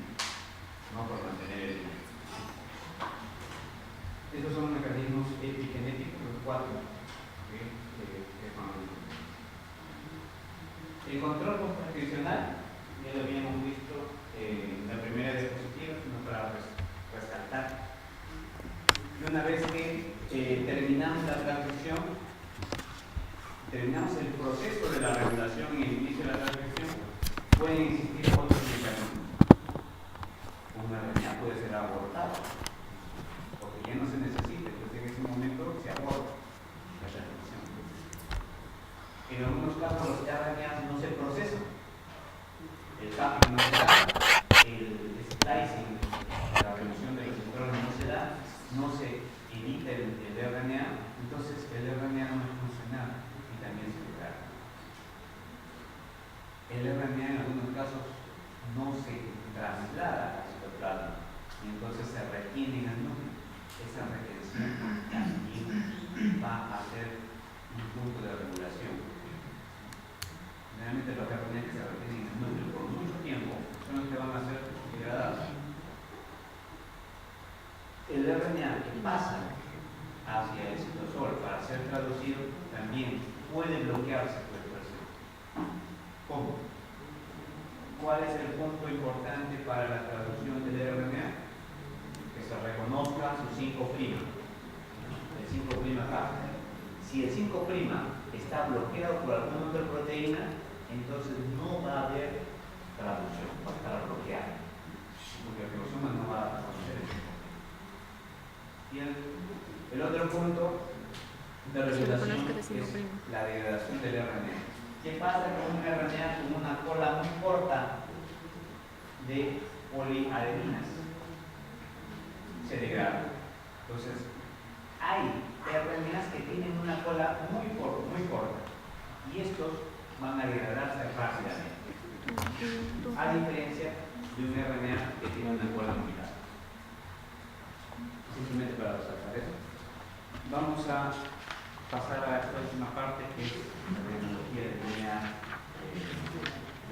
no por mantener el DNA. Esos son mecanismos epigenéticos, los cuatro. El control post-transcripcional ya lo habíamos visto en la primera diapositiva, no para resaltar. Y una vez que terminamos la transcripción, terminamos el proceso de la regulación y el inicio de la transcripción, pueden existir otros mecanismos. Una RNA puede ser abortada, porque ya no se necesita, entonces en ese momento se aborta la transcripción. En algunos casos los RNAs no se procesan. el capping no se da, el splicing, la reducción de los electrones no se da, no se evita el RNA, entonces el RNA no es funcional y también se carga. El RNA en algunos casos no se traslada al citoplasma y entonces se retiene en el núcleo. Esa retención también va a ser un punto de regulación. Generalmente los RNA que se retienen en el núcleo por mucho tiempo son los que van a ser degradados. El RNA que pasa hacia el citosol para ser traducido también puede bloquearse por el proceso. ¿Cómo? ¿Cuál es el punto importante para la traducción del RNA? Que se reconozca su 5'. El 5' acá. Si el 5' está bloqueado por alguna otra proteína, entonces no va a haber traducción, va a estar bloqueado. Porque el ribosoma no va a reconocer eso. Y el otro punto de regulación es la degradación del RNA. ¿Qué pasa con un RNA con una cola muy corta de poliadeninas? Se degrada. Entonces, hay RNAs que tienen una cola muy corta y estos van a degradarse rápidamente, a diferencia de un RNA que tiene una cola muy larga. Simplemente para resaltar eso. Vamos a pasar a la próxima parte, que es la tecnología de DNA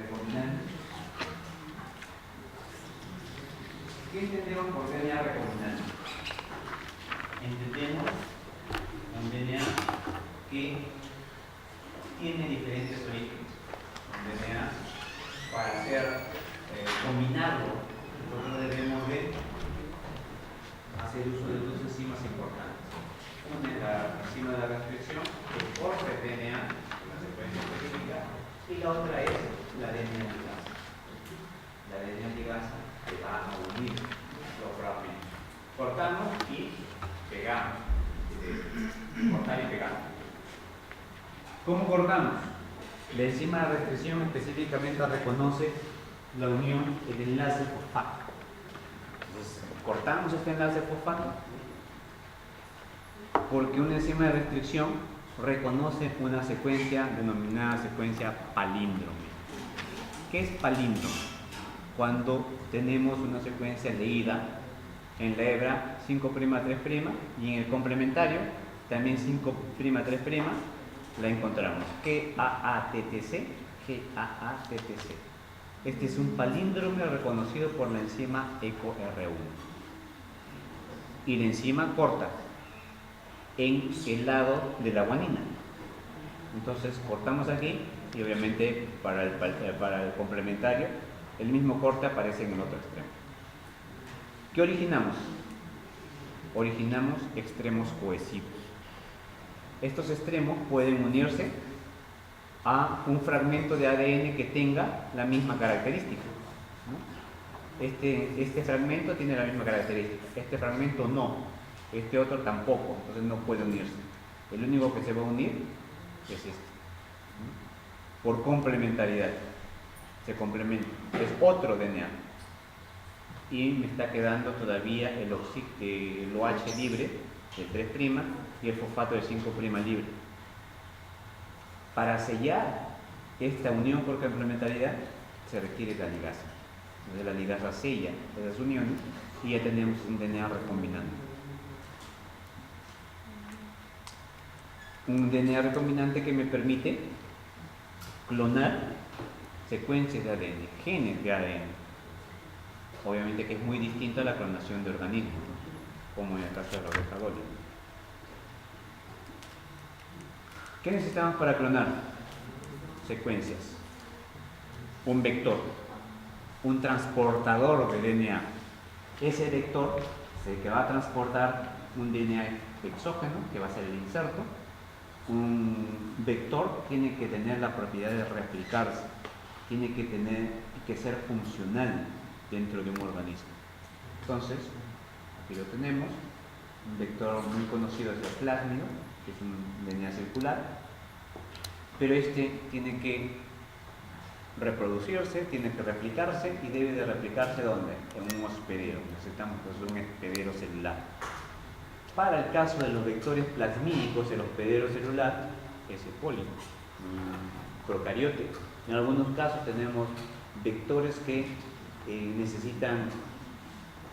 recombinante. ¿Qué entendemos por DNA recombinante? Entendemos un DNA que tiene diferentes orígenes. Un DNA, para combinarlo, nosotros debemos de hacer uso de dos enzimas importantes. Una es la enzima de la restricción, que forma el DNA, la secuencia específica, y la otra es la DNA ligasa. La DNA ligasa que va a unir los fragmentos. Cortamos y pegamos. Cortar y pegar. ¿Cómo cortamos? La enzima de restricción específicamente reconoce la unión del enlace fosfato. Entonces, cortamos este enlace fosfato porque una enzima de restricción reconoce una secuencia denominada secuencia palíndromo. ¿Qué es palíndromo? Cuando tenemos una secuencia leída en la hebra 5'3' y en el complementario también 5'3' la encontramos. GAATTC. Este es un palíndromo reconocido por la enzima EcoR1. Y la enzima corta en el lado de la guanina. Entonces cortamos aquí y obviamente para el complementario el mismo corte aparece en el otro extremo. ¿Qué originamos? Originamos extremos cohesivos. Estos extremos pueden unirse a un fragmento de ADN que tenga la misma característica, ¿no? Este fragmento tiene la misma característica, este fragmento no, este otro tampoco, entonces no puede unirse. El único que se va a unir es este, ¿no? Por complementariedad. Se complementa, es otro DNA. Y me está quedando todavía el OH libre de 3' y el fosfato de 5' libre. Para sellar esta unión por complementariedad se requiere la ligasa. Entonces la ligasa sella esas uniones y ya tenemos un DNA recombinante. Un DNA recombinante que me permite clonar secuencias de ADN, genes de ADN. Obviamente que es muy distinto a la clonación de organismos, como en el caso de la oveja Dolly. ¿Qué necesitamos para clonar? Secuencias. Un vector, un transportador de DNA. Ese vector es el que va a transportar un DNA exógeno, que va a ser el inserto. Un vector tiene que tener la propiedad de replicarse, tiene que ser funcional dentro de un organismo. Entonces, aquí lo tenemos, un vector muy conocido es el plásmido, que es un DNA circular, pero este tiene que reproducirse, tiene que replicarse y debe de replicarse ¿dónde? En un hospedero. Necesitamos pues un hospedero celular. Para el caso de los vectores plasmídicos, el hospedero celular es el pólipo, procariote. En algunos casos tenemos vectores que necesitan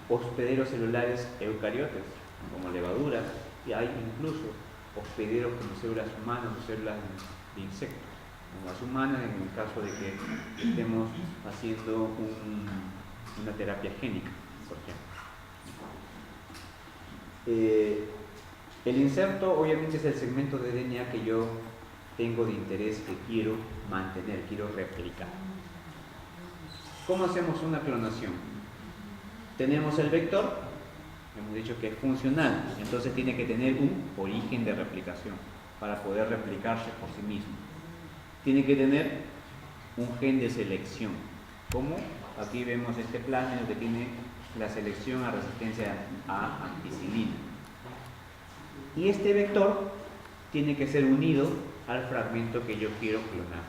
hospederos celulares eucariotes, como levaduras, y hay incluso hospederos como células humanas o células de insectos, como las humanas en el caso de que estemos haciendo una terapia génica, por ejemplo. El inserto obviamente es el segmento de DNA que yo tengo de interés, que quiero mantener, quiero replicar. ¿Cómo hacemos una clonación? Tenemos el vector, hemos dicho que es funcional, entonces tiene que tener un origen de replicación para poder replicarse por sí mismo. Tiene que tener un gen de selección, como aquí vemos este plásmido que tiene la selección a resistencia a ampicilina. Y este vector tiene que ser unido al fragmento que yo quiero clonar,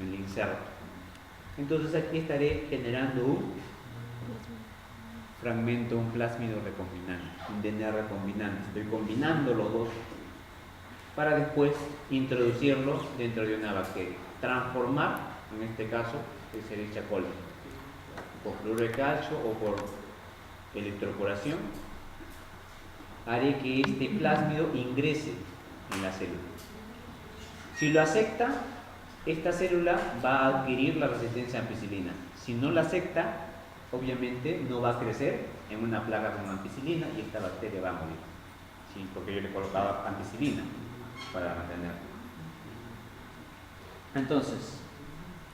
el inserto. Entonces aquí estaré generando un fragmento, un plásmido recombinante, un DNA recombinante. Estoy combinando los dos para después introducirlo dentro de una bacteria. Transformar, en este caso, el Escherichia coli, por fluoruro de calcio o por electroporación, haré que este plásmido ingrese en la célula. Si lo acepta, esta célula va a adquirir la resistencia a ampicilina. Si no la acepta, obviamente no va a crecer en una plaga con ampicilina y esta bacteria va a morir. ¿Sí? Porque yo le colocaba ampicilina para mantenerla. Entonces,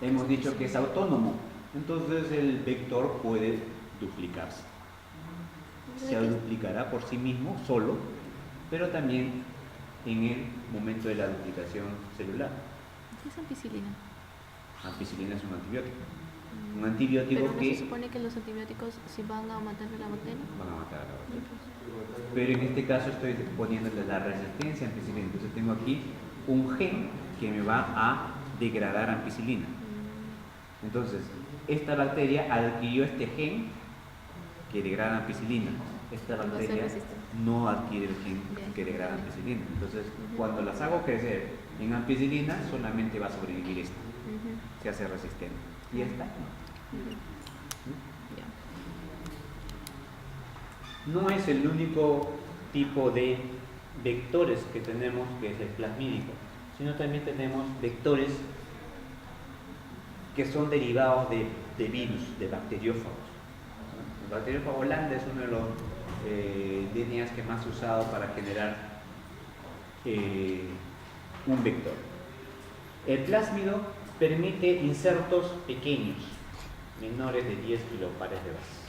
hemos dicho que es autónomo. Entonces el vector puede duplicarse. Se duplicará por sí mismo, solo, pero también en el momento de la duplicación celular. ¿Qué es ampicilina? Ampicilina es un antibiótico. Un antibiótico pero no que... se supone que los antibióticos, si van a matar a la bacteria. Van a matar a la bacteria. Pero en este caso estoy poniéndole la resistencia a ampicilina. Entonces tengo aquí un gen que me va a degradar ampicilina. Entonces, esta bacteria adquirió este gen que degrada ampicilina. Esta bacteria no adquiere el gen que degrada ampicilina. Entonces, cuando las hago crecer en ampicilina, solamente va a sobrevivir esta. Se hace resistente. ¿Y esta? No es el único tipo de vectores que tenemos, que es el plasmídico, sino también tenemos vectores que son derivados de virus, de bacteriófagos. El bacteriófago Lambda es uno de los DNAs que más se ha usado para generar un vector. El plásmido permite insertos pequeños, menores de 10 kilopares de base.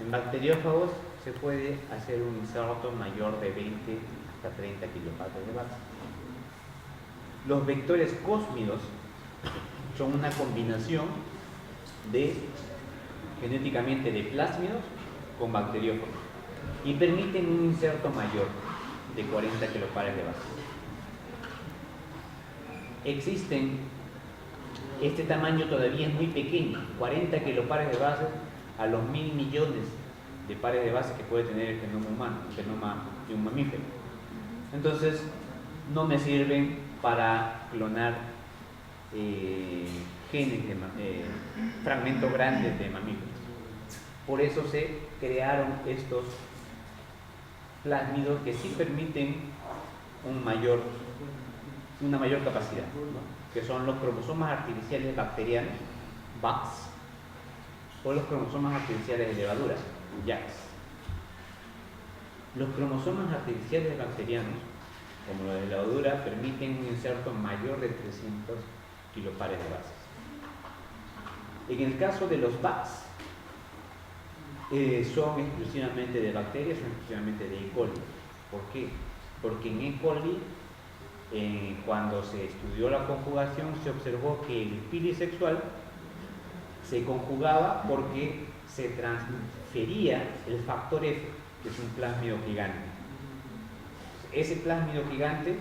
En bacteriófagos se puede hacer un inserto mayor de 20 hasta 30 kilopares de base. Los vectores cósmidos son una combinación genéticamente de plásmidos con bacteriófagos y permiten un inserto mayor de 40 kilopares de base. Existen, este tamaño todavía es muy pequeño, 40 kilopares de base a los 1000 millones de pares de base que puede tener el genoma humano, el genoma de un mamífero. Entonces, no me sirven para clonar genes, fragmentos grandes de mamíferos. Por eso se crearon estos plásmidos que sí permiten una mayor capacidad, ¿no? Que son los cromosomas artificiales bacterianos, BACS, o los cromosomas artificiales de levadura, JACS. Los cromosomas artificiales bacterianos, como los de levadura, permiten un inserto mayor de 300 kilopares de bases. En el caso de los BACS, son exclusivamente de bacterias, son exclusivamente de E. coli. ¿Por qué? Porque en E. coli, cuando se estudió la conjugación, se observó que el pili sexual se conjugaba porque se transfería el factor F, que es un plásmido gigante. Ese plásmido gigante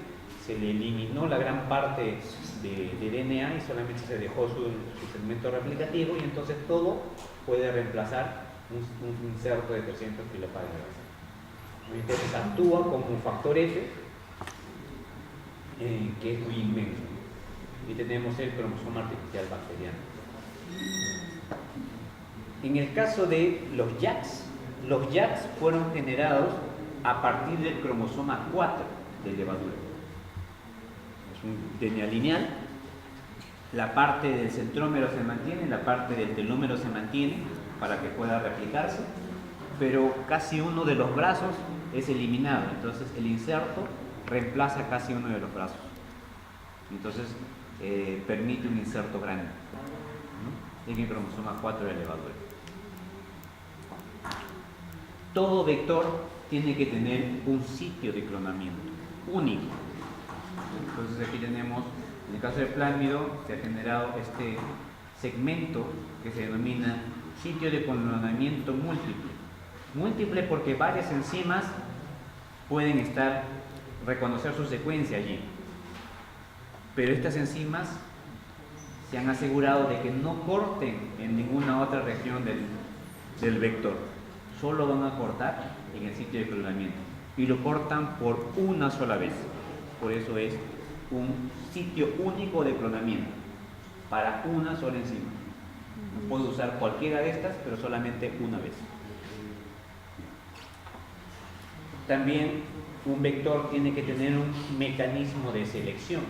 se le eliminó la gran parte de DNA y solamente se dejó su segmento replicativo, y entonces todo puede reemplazar un inserto de 300 kilopares de base. Entonces actúa como un factor F, que es muy inmenso. Y tenemos el cromosoma artificial bacteriano. En el caso de los JAKs fueron generados a partir del cromosoma 4 de levadura. Es un DNA lineal. La parte del centrómero se mantiene, la parte del telómero se mantiene para que pueda replicarse, pero casi uno de los brazos es eliminado. Entonces el inserto reemplaza casi uno de los brazos. Entonces permite un inserto grande, ¿no?, en el cromosoma 4 de levadura. Todo vector tiene que tener un sitio de clonamiento único. Entonces aquí tenemos, en el caso del plásmido, se ha generado este segmento que se denomina sitio de clonamiento múltiple. Múltiple porque varias enzimas pueden reconocer su secuencia allí. Pero estas enzimas se han asegurado de que no corten en ninguna otra región del vector. Solo van a cortar en el sitio de clonamiento. Y lo cortan por una sola vez. Por eso es un sitio único de clonamiento para una sola enzima. Puedo usar cualquiera de estas, pero solamente una vez. También un vector tiene que tener un mecanismo de selección.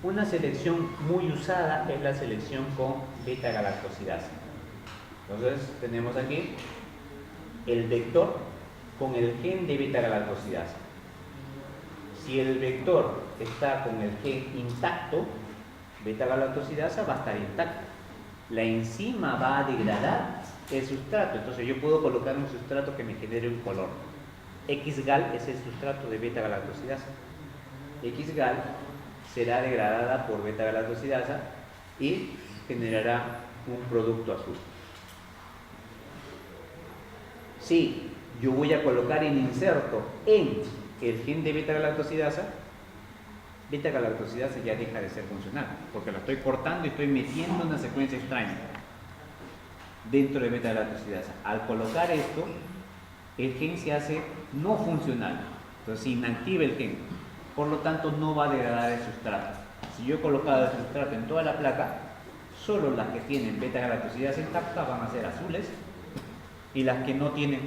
Una selección muy usada es la selección con beta-galactosidasa. Entonces tenemos aquí el vector con el gen de beta-galactosidasa. Si el vector está con el gen intacto, beta-galactosidasa va a estar intacta. La enzima va a degradar el sustrato. Entonces yo puedo colocar un sustrato que me genere un color. XGAL es el sustrato de beta-galactosidasa. XGAL será degradada por beta-galactosidasa y generará un producto azul. Si yo voy a colocar el inserto en el gen de beta-galactosidasa ya deja de ser funcional, porque lo estoy cortando y estoy metiendo una secuencia extraña dentro de beta-galactosidasa. Al colocar esto, el gen se hace no funcional, entonces se inactiva el gen, por lo tanto no va a degradar el sustrato. Si yo he colocado el sustrato en toda la placa, solo las que tienen beta-galactosidasa intacta van a ser azules, y las que no tienen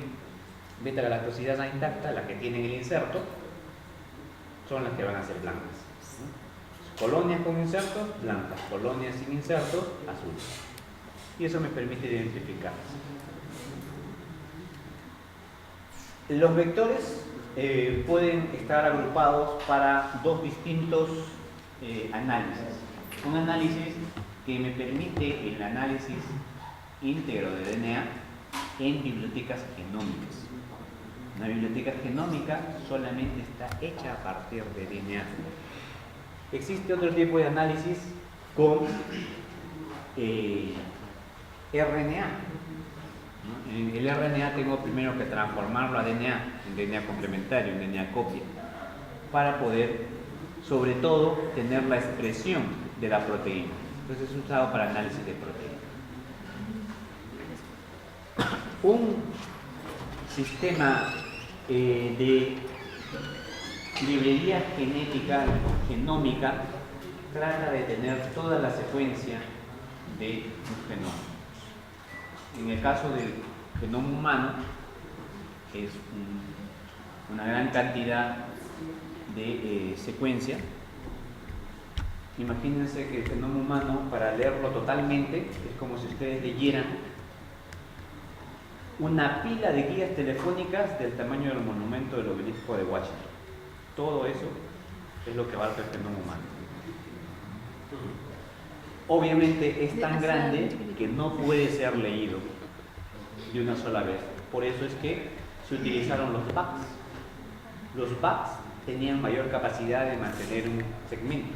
beta-galactosidasa intacta, las que tienen el inserto, son las que van a ser blancas. Colonias con insertos, blancas. Colonias sin insertos, azules. Y eso me permite identificarlas. Los vectores pueden estar agrupados para dos distintos análisis. Un análisis que me permite el análisis íntegro de DNA en bibliotecas genómicas. Una biblioteca genómica solamente está hecha a partir de DNA. Existe otro tipo de análisis con RNA. En el RNA tengo primero que transformarlo a DNA, en DNA complementario, en DNA copia, para poder, sobre todo, tener la expresión de la proteína. Entonces es usado para análisis de proteína. Un sistema de librería genética genómica trata de tener toda la secuencia de un genoma. En el caso del genoma humano es una gran cantidad de secuencia. Imagínense que el genoma humano, para leerlo totalmente, es como si ustedes leyeran una pila de guías telefónicas del tamaño del monumento del obelisco de Washington. Todo eso es lo que abarca el genoma humano. Obviamente es tan grande que no puede ser leído de una sola vez. Por eso es que se utilizaron los BACs. Los BACs tenían mayor capacidad de mantener un segmento.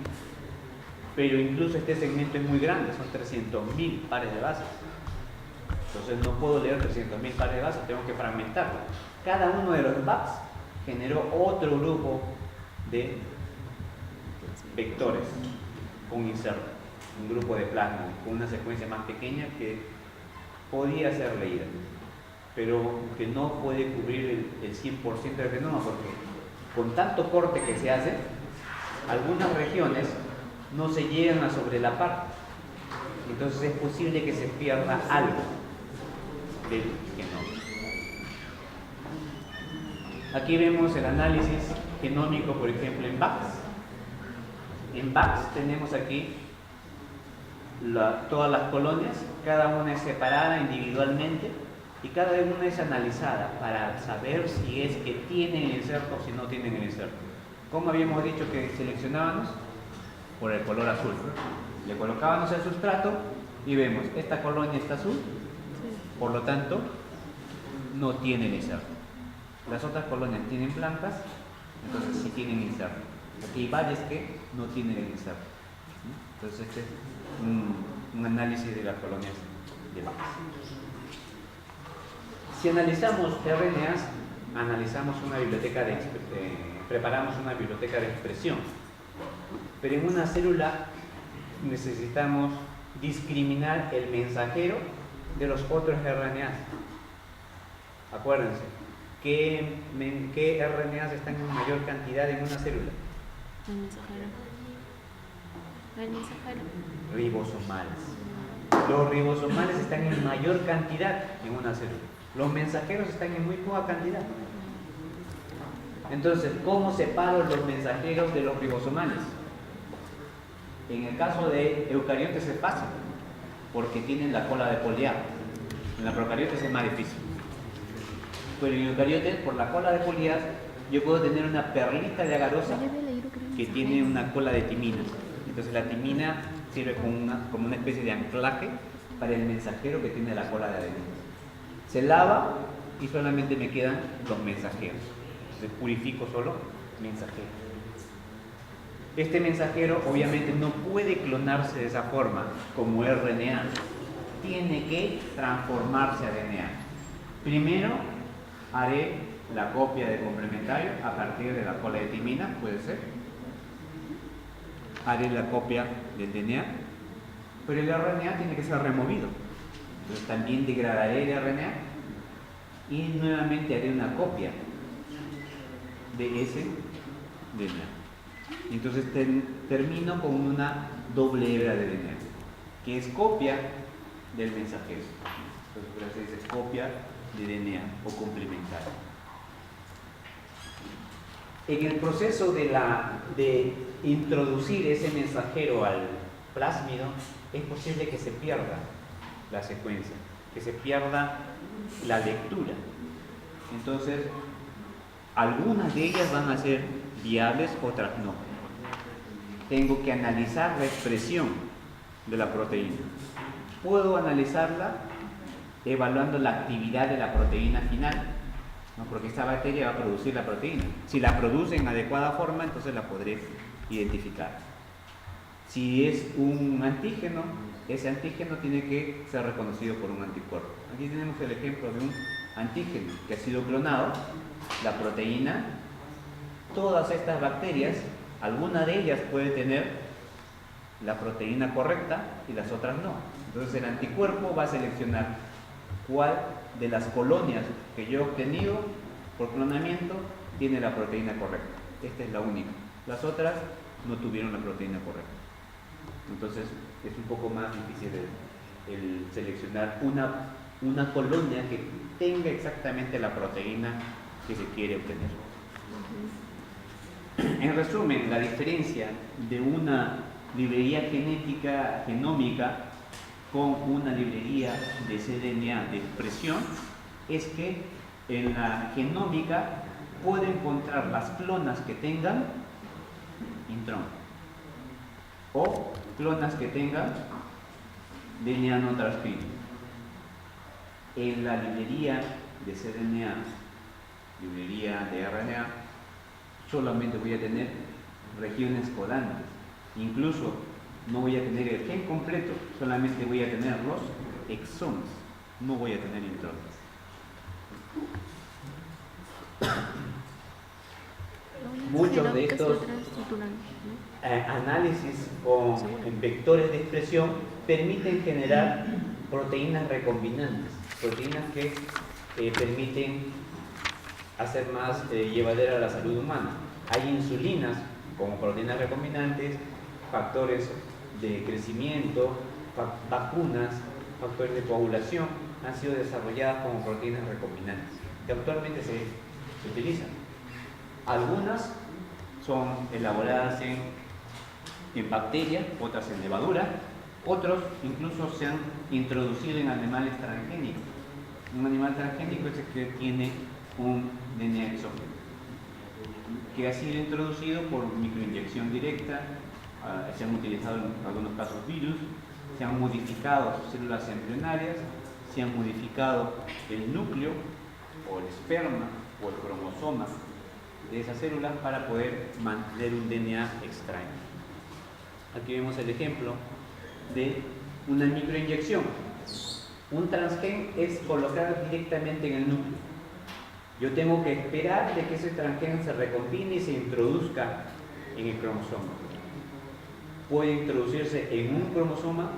Pero incluso este segmento es muy grande, son 300.000 pares de bases. Entonces no puedo leer 300.000 pares de bases, tengo que fragmentarlo. Cada uno de los BACs generó otro grupo de vectores con inserto, un grupo de plasma con una secuencia más pequeña que podía ser leída, pero que no puede cubrir el 100% del genoma, porque con tanto corte que se hace, algunas regiones no se llegan a sobrelapar, entonces es posible que se pierda algo del genoma. Aquí vemos el análisis genómico, por ejemplo, en VAX. En VAX tenemos aquí todas las colonias, cada una es separada individualmente y cada una es analizada para saber si es que tienen el inserto o si no tienen el inserto. ¿Cómo habíamos dicho que seleccionábamos? Por el color azul. Le colocábamos el sustrato y vemos, esta colonia está azul, por lo tanto, no tiene el inserto. Las otras colonias tienen blancas, entonces sí tienen inserto. Aquí hay varias que no tienen el inserto. Entonces este es un análisis de las colonias de VAX. Si analizamos RNAs, analizamos una biblioteca preparamos una biblioteca de expresión. Pero en una célula necesitamos discriminar el mensajero de los otros RNAs. Acuérdense, ¿qué RNAs están en mayor cantidad en una célula? El mensajero. El mensajero. Ribosomales. Los ribosomales están en mayor cantidad en una célula. Los mensajeros están en muy poca cantidad. Entonces, ¿cómo separo los mensajeros de los ribosomales? En el caso de eucariotes es fácil, porque tienen la cola de poliar. En la procariotes es más difícil. Pero en eucariotes, por la cola de poliar, yo puedo tener una perlita de agarosa que tiene una cola de timina. Entonces la timina sirve como una especie de anclaje para el mensajero que tiene la cola de adenina. Se lava y solamente me quedan los mensajeros. Entonces purifico solo mensajeros. Este mensajero obviamente no puede clonarse de esa forma como RNA. Tiene que transformarse a DNA. Primero haré la copia de complementario a partir de la cola de timina, puede ser. Haré la copia del DNA, pero el RNA tiene que ser removido. Entonces también degradaré el RNA y nuevamente haré una copia de ese DNA. Entonces termino con una doble hebra de DNA, que es copia del mensajero. Entonces por eso dice copia de DNA o complementario. En el proceso de introducir ese mensajero al plásmido, es posible que se pierda la secuencia, que se pierda la lectura. Entonces, algunas de ellas van a ser viables, otras no. Tengo que analizar la expresión de la proteína. Puedo analizarla evaluando la actividad de la proteína final, ¿no? Porque esta bacteria va a producir la proteína. Si la produce en adecuada forma, entonces la podré identificar. Si es un antígeno, ese antígeno tiene que ser reconocido por un anticuerpo. Aquí tenemos el ejemplo de un antígeno que ha sido clonado, la proteína. Todas estas bacterias, alguna de ellas puede tener la proteína correcta y las otras no. Entonces el anticuerpo va a seleccionar cuál de las colonias que yo he obtenido por clonamiento tiene la proteína correcta. Esta es la única. Las otras no tuvieron la proteína correcta. Entonces es un poco más difícil el seleccionar una colonia que tenga exactamente la proteína que se quiere obtener. En resumen, la diferencia de una librería genómica con una librería de cDNA de expresión es que en la genómica puedo encontrar las clonas que tengan intrón o clonas que tengan DNA no transcrito. En la librería de cDNA, librería de RNA, solamente voy a tener regiones codantes. Incluso no voy a tener el gen completo, solamente voy a tener los exones, no voy a tener intrones. muchos de genómicas y estos otras estructurales, ¿no? análisis con Seguro. vectores de expresión permiten generar proteínas recombinantes, proteínas que permiten hacer más llevadera la salud humana. Hay insulinas como proteínas recombinantes, factores de crecimiento, vacunas, factores de coagulación han sido desarrolladas como proteínas recombinantes que actualmente se utilizan. Algunas son elaboradas en bacterias, otras en levadura, otros incluso se han introducido en animales transgénicos. Un animal transgénico es el que tiene un DNA exógeno, que ha sido introducido por microinyección directa. Se han utilizado en algunos casos virus, se han modificado células embrionarias, se han modificado el núcleo o el esperma o el cromosoma de esas células para poder mantener un DNA extraño. Aquí vemos el ejemplo de una microinyección. Un transgen es colocar directamente en el núcleo. Yo tengo que esperar de que ese transgen se recombine y se introduzca en el cromosoma. Puede introducirse en un cromosoma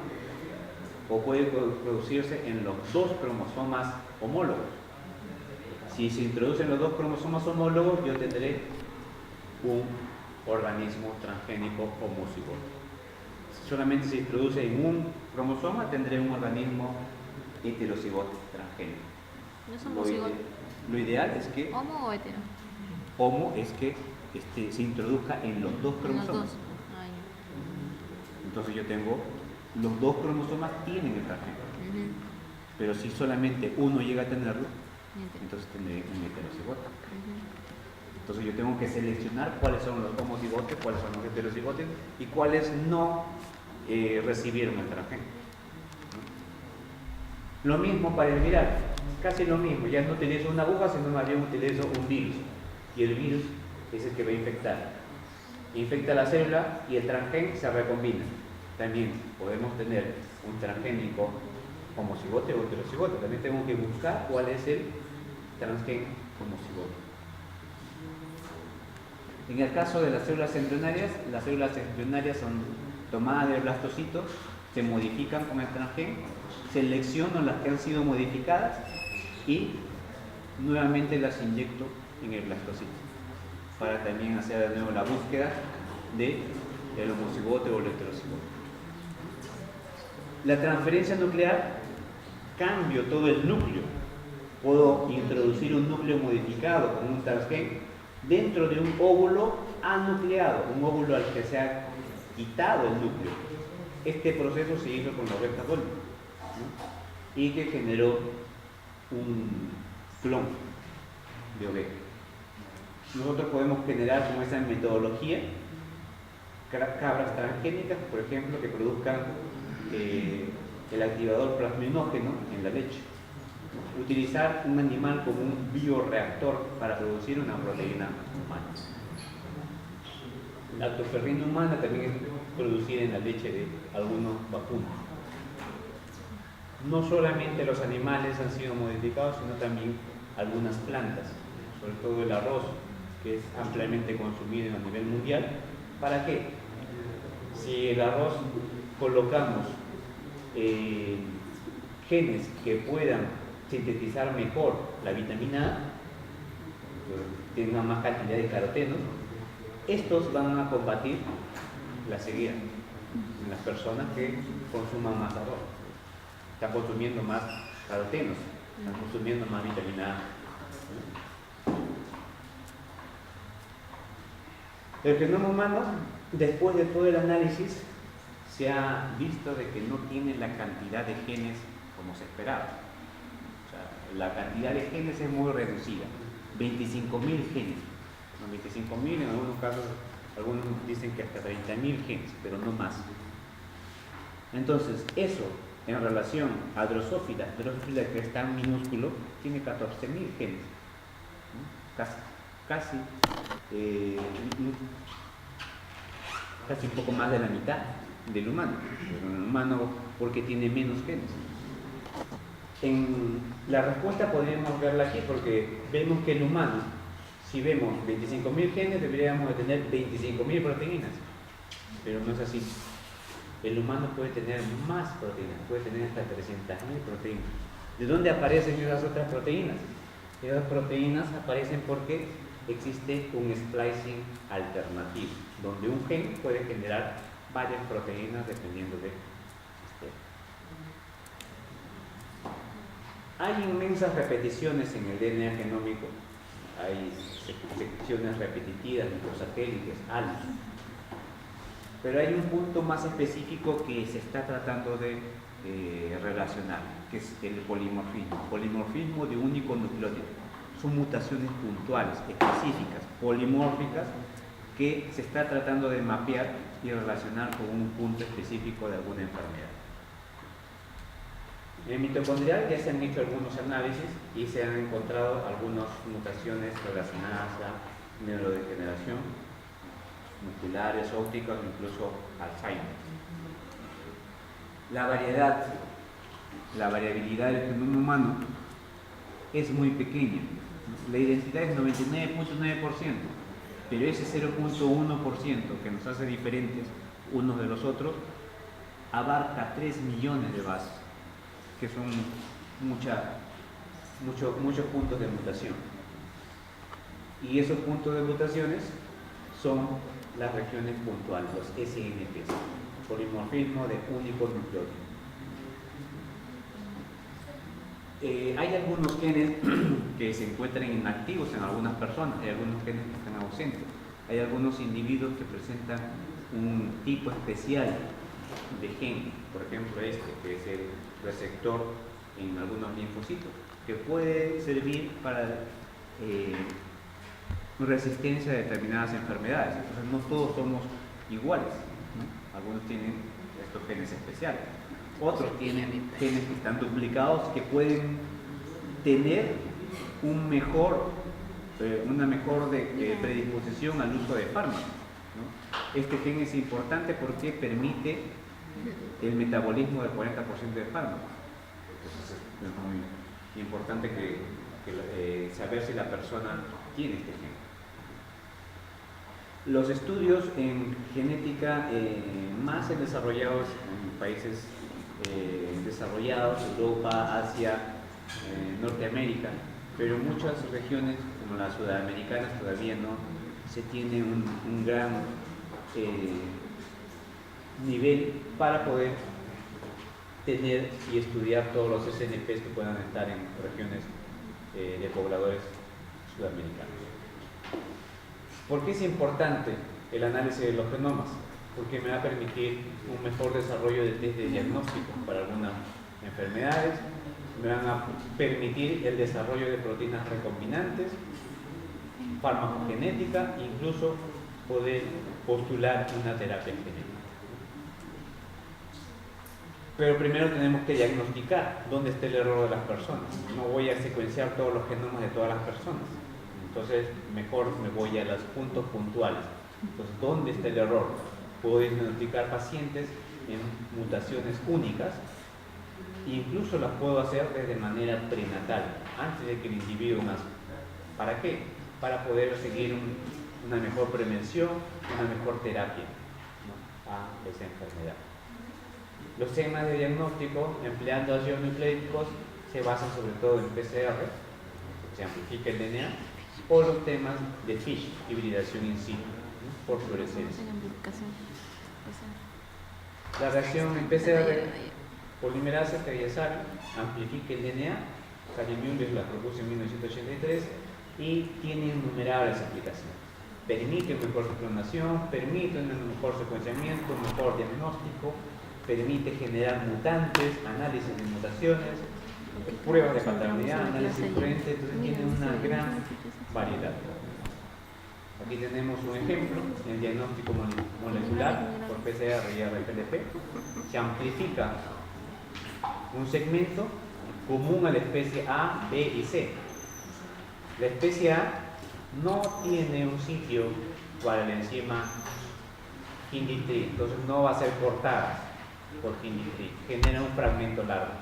o puede producirse en los dos cromosomas homólogos. Si se introducen los dos cromosomas homólogos, yo tendré un organismo transgénico homocigoto. Si solamente se introduce en un cromosoma, tendré un organismo heterocigoto transgénico. No somos igual. Lo ideal es que ¿Homo o hetero? homo es que se introduzca en los dos Los cromosomas. dos. Ay, no. Entonces yo tengo, los dos cromosomas tienen el transgénico. Ujú. Pero si solamente uno llega a tenerlo, Hetero. entonces tendré un heterocigoto. Ujú. Entonces yo tengo que seleccionar cuáles son los homocigotes, cuáles son los heterocigotes y cuáles no recibieron el transgénico. Lo mismo para el viral, casi lo mismo. Ya no utilizo una aguja, sino más bien utilizo un virus. Y el virus es el que va a infectar. Infecta la célula y el transgen se recombina. También podemos tener un transgénico homocigote o heterocigote. También tengo que buscar cuál es el transgen homocigote. En el caso de las células embrionarias son tomadas de blastocitos, se modifican con el transgen, selecciono las que han sido modificadas y nuevamente las inyecto en el blastocito para también hacer de nuevo la búsqueda del homocigote o el heterocigote. La transferencia nuclear, cambio todo el núcleo. Puedo introducir un núcleo modificado con un transgen dentro de un óvulo anucleado, un óvulo al que se ha quitado el núcleo. Este proceso se hizo con la oveja Dolly, ¿no? Y que generó un clon de oveja. Nosotros podemos generar con esa metodología cabras transgénicas, por ejemplo, que produzcan el activador plasminógeno en la leche. Utilizar un animal como un bioreactor para producir una proteína humana. La lactoferrina humana también es producida en la leche de algunos vacunos. No solamente los animales han sido modificados, sino también algunas plantas, sobre todo el arroz, que es ampliamente consumido a nivel mundial. ¿Para qué? Si el arroz colocamos genes que puedan sintetizar mejor la vitamina A, que tenga más cantidad de carotenos, estos van a combatir la ceguera en las personas que consuman más arroz. Están consumiendo más carotenos, están consumiendo más vitamina A. El genoma humano, después de todo el análisis, se ha visto de que no tiene la cantidad de genes como se esperaba. O sea, la cantidad de genes es muy reducida, 25.000 genes. No, 25.000, en algunos casos, algunos dicen que hasta 30.000 genes, pero no más. Entonces, eso en relación a Drosophila que es tan minúsculo, tiene 14.000 genes. ¿No? Casi un poco más de la mitad del humano. Pero el humano, porque tiene menos genes. En la respuesta podríamos verla aquí, porque vemos que el humano, Si vemos 25.000 genes, deberíamos de tener 25.000 proteínas, pero no es así. El humano puede tener más proteínas, puede tener hasta 300.000 proteínas. ¿De dónde aparecen esas otras proteínas? Esas proteínas aparecen porque existe un splicing alternativo, donde un gen puede generar varias proteínas dependiendo del sistema. Hay inmensas repeticiones en el DNA genómico, hay secciones repetitivas, microsatélites, altas. Pero hay un punto más específico que se está tratando de relacionar, que es el polimorfismo de único nucleótido. Son mutaciones puntuales, específicas, polimórficas, que se está tratando de mapear y relacionar con un punto específico de alguna enfermedad. En el mitocondrial ya se han hecho algunos análisis y se han encontrado algunas mutaciones relacionadas a neurodegeneración, musculares, ópticas, incluso Alzheimer. La variabilidad del genoma humano es muy pequeña. La identidad es 99.9%, pero ese 0.1% que nos hace diferentes unos de los otros abarca 3 millones de bases, que son muchos puntos de mutación. Y esos puntos de mutaciones son las regiones puntuales, los SNPs, polimorfismo de único nucleótido. Hay algunos genes que se encuentran inactivos en algunas personas, hay algunos genes que están ausentes, hay algunos individuos que presentan un tipo especial de gen, por ejemplo que es el receptor en algunos linfocitos, que puede servir para resistencia a determinadas enfermedades. Entonces no todos somos iguales, ¿no? Algunos tienen estos genes especiales, otros tienen genes que están duplicados, que pueden tener una mejor predisposición al uso de fármacos, ¿no? Este gen es importante porque permite el metabolismo del 40% de fármacos. Entonces es muy importante saber si la persona tiene este gen. Los estudios en genética más desarrollados en países desarrollados, Europa, Asia, Norteamérica, pero en muchas regiones como las sudamericanas todavía no se tiene un gran nivel para poder tener y estudiar todos los SNPs que puedan estar en regiones de pobladores sudamericanos. ¿Por qué es importante el análisis de los genomas? Porque me va a permitir un mejor desarrollo de test de diagnóstico para algunas enfermedades, me van a permitir el desarrollo de proteínas recombinantes, farmacogenética, incluso poder postular una terapia genética. Pero primero tenemos que diagnosticar dónde está el error de las personas. No voy a secuenciar todos los genomas de todas las personas. Entonces, mejor me voy a los puntos puntuales. Entonces, ¿dónde está el error? Puedo diagnosticar pacientes en mutaciones únicas, e incluso las puedo hacer desde manera prenatal, antes de que el individuo nazca. ¿Para qué? Para poder seguir una mejor prevención, una mejor terapia, ¿no?, a esa enfermedad. Los temas de diagnóstico empleando ácidos nucleicos se basan sobre todo en PCR, se amplifica el DNA, o los temas de FISH, hibridación in situ, ¿no?, por fluorescencia. La reacción en PCR, polimerasa triazal, amplifica el DNA, Carl Müller la propuso en 1983 y tiene innumerables aplicaciones. Permite una mejor clonación, permite un mejor secuenciamiento, un mejor diagnóstico, permite generar mutantes, análisis de mutaciones, pruebas de paternidad, análisis forense, entonces tiene una gran variedad. Aquí tenemos un ejemplo, el diagnóstico molecular por PCR y RPLP. Se amplifica un segmento común a la especie A, B y C. La especie A no tiene un sitio para la enzima HindIT3, entonces no va a ser cortada por HindIT3, genera un fragmento largo.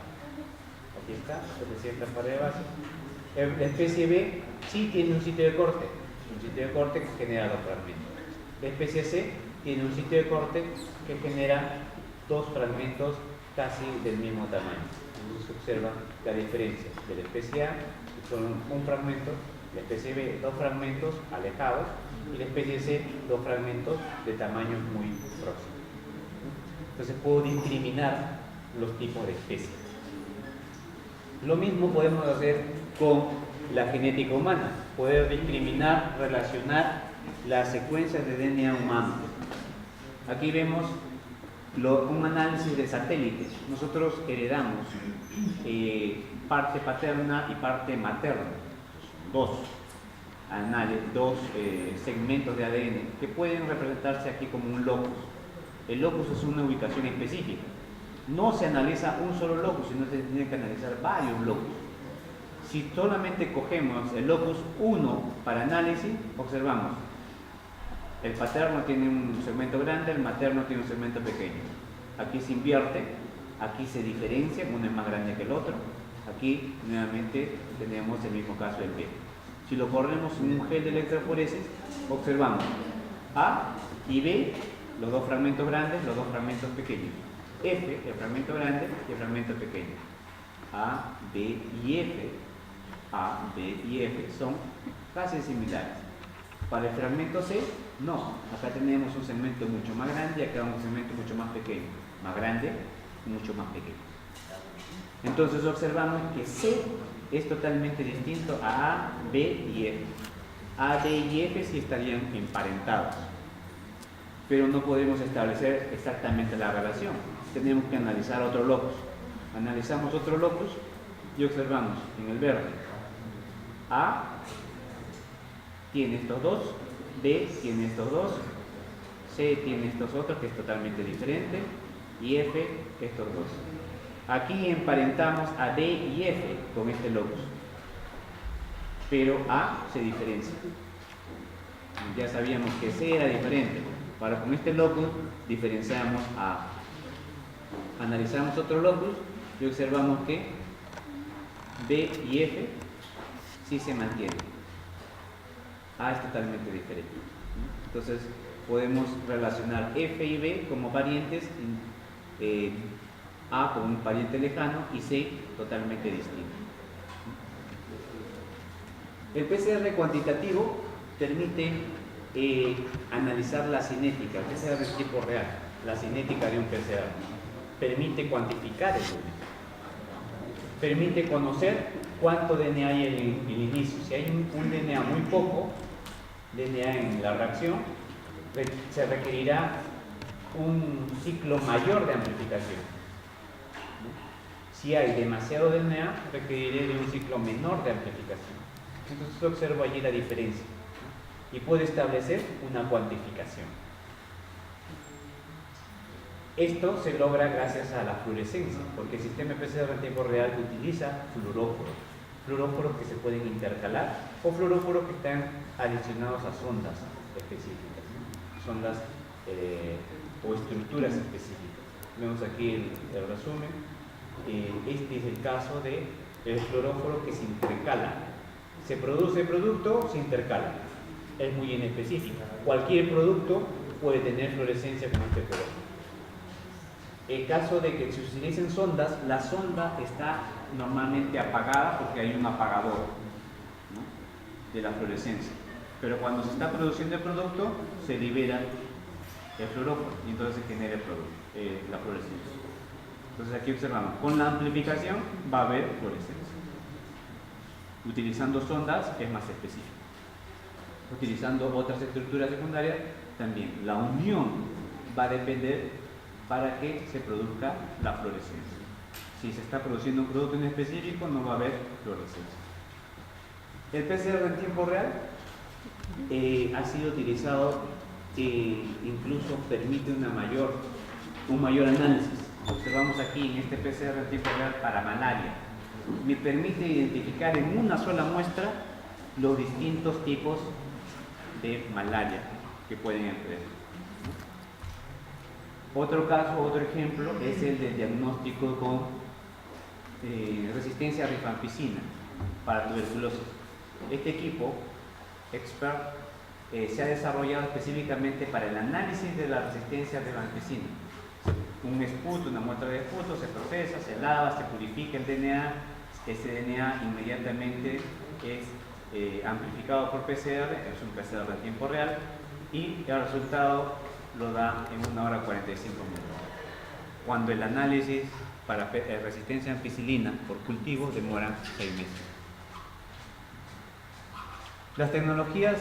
Aquí está, 700 pares de base. La especie B sí tiene un sitio de corte, un sitio de corte que genera 2 fragmentos. La especie C tiene un sitio de corte que genera 2 fragmentos casi del mismo tamaño. Entonces se observa la diferencia de la especie A, que son un fragmento, la especie B, 2 fragmentos alejados, y la especie C, 2 fragmentos de tamaños muy próximos. Entonces puedo discriminar los tipos de especies. Lo mismo podemos hacer con la genética humana, poder discriminar, relacionar las secuencias de DNA humano. Aquí vemos un análisis de satélite. Nosotros heredamos parte paterna y parte materna, dos segmentos de ADN que pueden representarse aquí como un locus. El locus es una ubicación específica. No se analiza un solo locus, sino se tiene que analizar varios locus. Si solamente cogemos el locus 1 para análisis, observamos el paterno tiene un segmento grande, el materno tiene un segmento pequeño. Aquí se invierte, aquí se diferencia, uno es más grande que el otro. Aquí nuevamente tenemos el mismo caso del B. Si lo corremos en un gel de electroforesis, observamos A y B, los 2 fragmentos grandes, los 2 fragmentos pequeños. F, el fragmento grande y el fragmento pequeño. A, B y F. A, B y F son casi similares. Para el fragmento C, no. Acá tenemos un segmento mucho más grande y acá un segmento mucho más pequeño. Más grande y mucho más pequeño. Entonces observamos que C es totalmente distinto a A, B y F. A, B y F sí estarían emparentados, pero no podemos establecer exactamente la relación. Tenemos que analizar otro locus. Analizamos otro locus y observamos en el verde A tiene estos dos, B tiene estos dos, C tiene estos otros que es totalmente diferente y F estos dos. Aquí emparentamos a D y F con este locus, pero A se diferencia. Ya sabíamos que C era diferente. Ahora con este locus diferenciamos a A. Analizamos otro locus y observamos que B y F sí se mantienen. A es totalmente diferente. Entonces podemos relacionar F y B como parientes, A como un pariente lejano y C totalmente distinto. El PCR cuantitativo permite analizar la cinética. El PCR es tipo real, la cinética de un PCR. Permite cuantificar el DNA. Permite conocer cuánto DNA hay en el inicio. Si hay un DNA muy poco, DNA en la reacción, se requerirá un ciclo mayor de amplificación. Si hay demasiado DNA, requeriré de un ciclo menor de amplificación. Entonces observo allí la diferencia y puedo establecer una cuantificación. Esto se logra gracias a la fluorescencia, porque el sistema PCR en tiempo real utiliza fluoróforos que se pueden intercalar o fluoróforos que están adicionados a sondas específicas, sondas o estructuras específicas. Vemos aquí el resumen. Este es el caso del fluoróforo que se intercala. Se produce producto, se intercala. Es muy inespecífico. Cualquier producto puede tener fluorescencia con este fluoróforo. En caso de que se utilicen sondas, la sonda está normalmente apagada porque hay un apagador, ¿no?, de la fluorescencia. Pero cuando se está produciendo el producto, se libera el fluoróforo y entonces se genera la fluorescencia. Entonces aquí observamos, con la amplificación va a haber fluorescencia. Utilizando sondas es más específico. Utilizando otras estructuras secundarias también. La unión va a depender para que se produzca la fluorescencia. Si se está produciendo un producto en específico, no va a haber fluorescencia. El PCR en tiempo real ha sido utilizado, incluso permite un mayor análisis. Observamos aquí en este PCR en tiempo real para malaria. Me permite identificar en una sola muestra los distintos tipos de malaria que pueden haber. Otro caso, otro ejemplo es el del diagnóstico con resistencia a rifampicina para tuberculosis. Este equipo Expert se ha desarrollado específicamente para el análisis de la resistencia de la ampicina. Un esputo, una muestra de esputo se procesa, se lava, se purifica el DNA. Ese DNA inmediatamente es amplificado por PCR, es un PCR de tiempo real, y el resultado lo da en 1 hora 45 minutos. Cuando el análisis para resistencia a ampicilina por cultivo demora 6 meses. Las tecnologías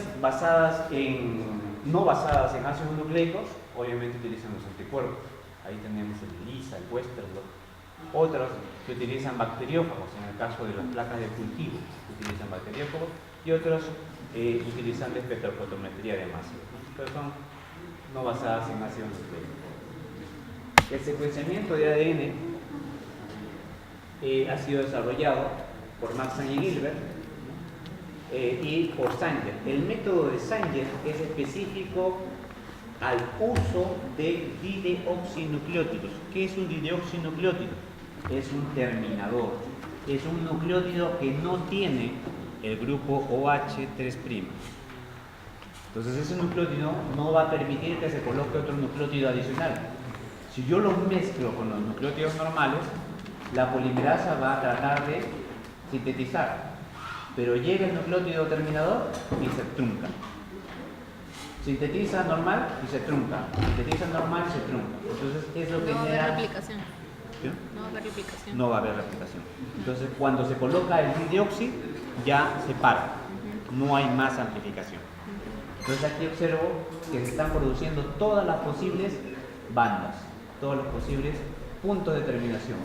no basadas en ácidos nucleicos, obviamente utilizan los anticuerpos. Ahí tenemos el ELISA, el Westerlo. Otros que utilizan bacteriófagos, en el caso de las placas de cultivo, utilizan bacteriófagos, y otros utilizan la espectrofotometría de masa, pero son no basadas en ácidos nucleicos. El secuenciamiento de ADN ha sido desarrollado por Max y Gilbert y por Sanger. El método de Sanger es específico al uso de dideoxinucleótidos. ¿Qué es un dideoxinucleótido? Es un terminador, es un nucleótido que no tiene el grupo OH3'. Entonces ese nucleótido no va a permitir que se coloque otro nucleótido adicional. Si yo lo mezclo con los nucleótidos normales, la polimerasa va a tratar de sintetizar, pero llega el nucleótido terminador y se trunca. Sintetiza normal y se trunca. Sintetiza normal y se trunca. Entonces eso No va a haber genera... replicación. ¿Sí? No va a haber replicación. No va a haber replicación. Entonces cuando se coloca el dideoxi ya se para. No hay más amplificación. Entonces aquí observo que se están produciendo todas las posibles bandas, todos los posibles puntos de terminación.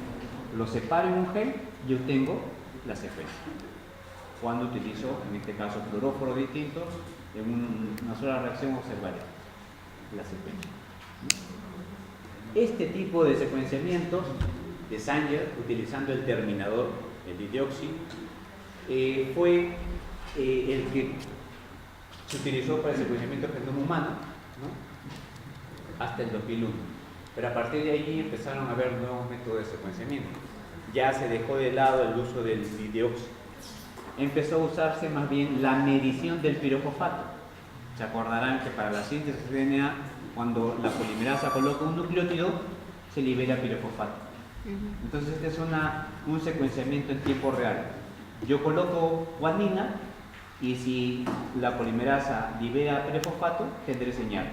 Los separo en un gen y obtengo la secuencia. Cuando utilizo, en este caso, fluoróforos distintos, en una sola reacción observaré la secuencia. Este tipo de secuenciamientos de Sanger, utilizando el terminador, el dideoxi, fue el que se utilizó para el secuenciamiento del genoma humano, ¿no? Hasta el 2001. Pero a partir de allí empezaron a haber nuevos métodos de secuenciamiento. Ya se dejó de lado el uso del dideoxi. Empezó a usarse más bien la medición del pirofosfato. Se acordarán que para la síntesis de DNA, cuando la polimerasa coloca un nucleótido, se libera pirofosfato. Entonces este es un secuenciamiento en tiempo real. Yo coloco guanina y si la polimerasa libera pirofosfato, tendré señal.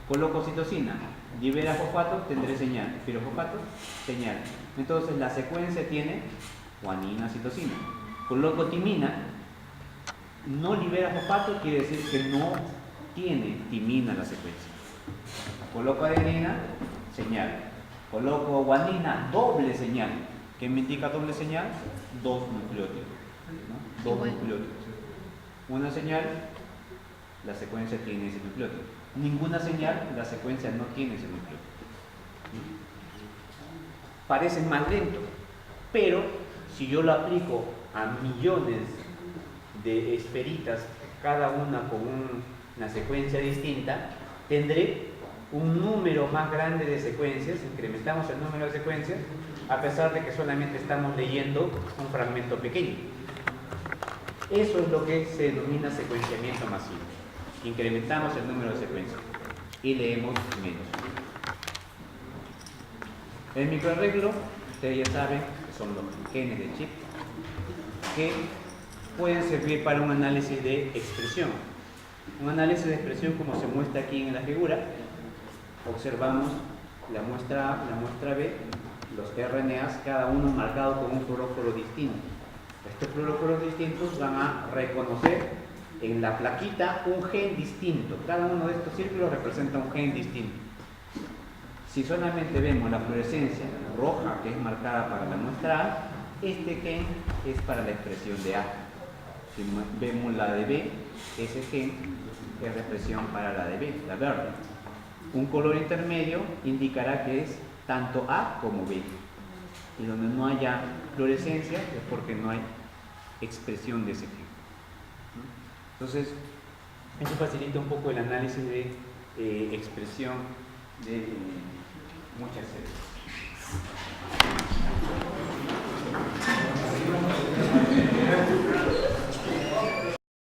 Coloco citosina, libera fosfato, tendré señal. Pirofosfato, señal. Entonces la secuencia tiene guanina, citosina. Coloco timina, no libera fosfato, quiere decir que no tiene timina la secuencia. Coloco adenina, señal. Coloco guanina, doble señal. ¿Qué me indica doble señal? Dos nucleótidos, ¿no? Dos nucleótidos. Una señal, la secuencia tiene ese nucleótido. Ninguna señal, la secuencia no tiene ese nucleótido. Parece más lento, pero si yo lo aplico a millones de esferitas, cada una con una secuencia distinta, tendré un número más grande de secuencias, incrementamos el número de secuencias, a pesar de que solamente estamos leyendo un fragmento pequeño. Eso es lo que se denomina secuenciamiento masivo. Incrementamos el número de secuencias y leemos menos. El microarreglo, ustedes ya saben que son los genes de chip que pueden servir para un análisis de expresión. Un análisis de expresión como se muestra aquí en la figura. Observamos la muestra B, los RNAs, cada uno marcado con un fluoróforo distinto. Estos fluoróforos distintos van a reconocer en la plaquita un gen distinto. Cada uno de estos círculos representa un gen distinto. Si solamente vemos la fluorescencia roja, que es marcada para la muestra A, este gen es para la expresión de A. Si vemos la de B, ese gen es expresión para la de B, la verde. Un color intermedio indicará que es tanto A como B. Y donde no haya fluorescencia es porque no hay expresión de ese gen. Entonces, eso facilita un poco el análisis de expresión de muchas células.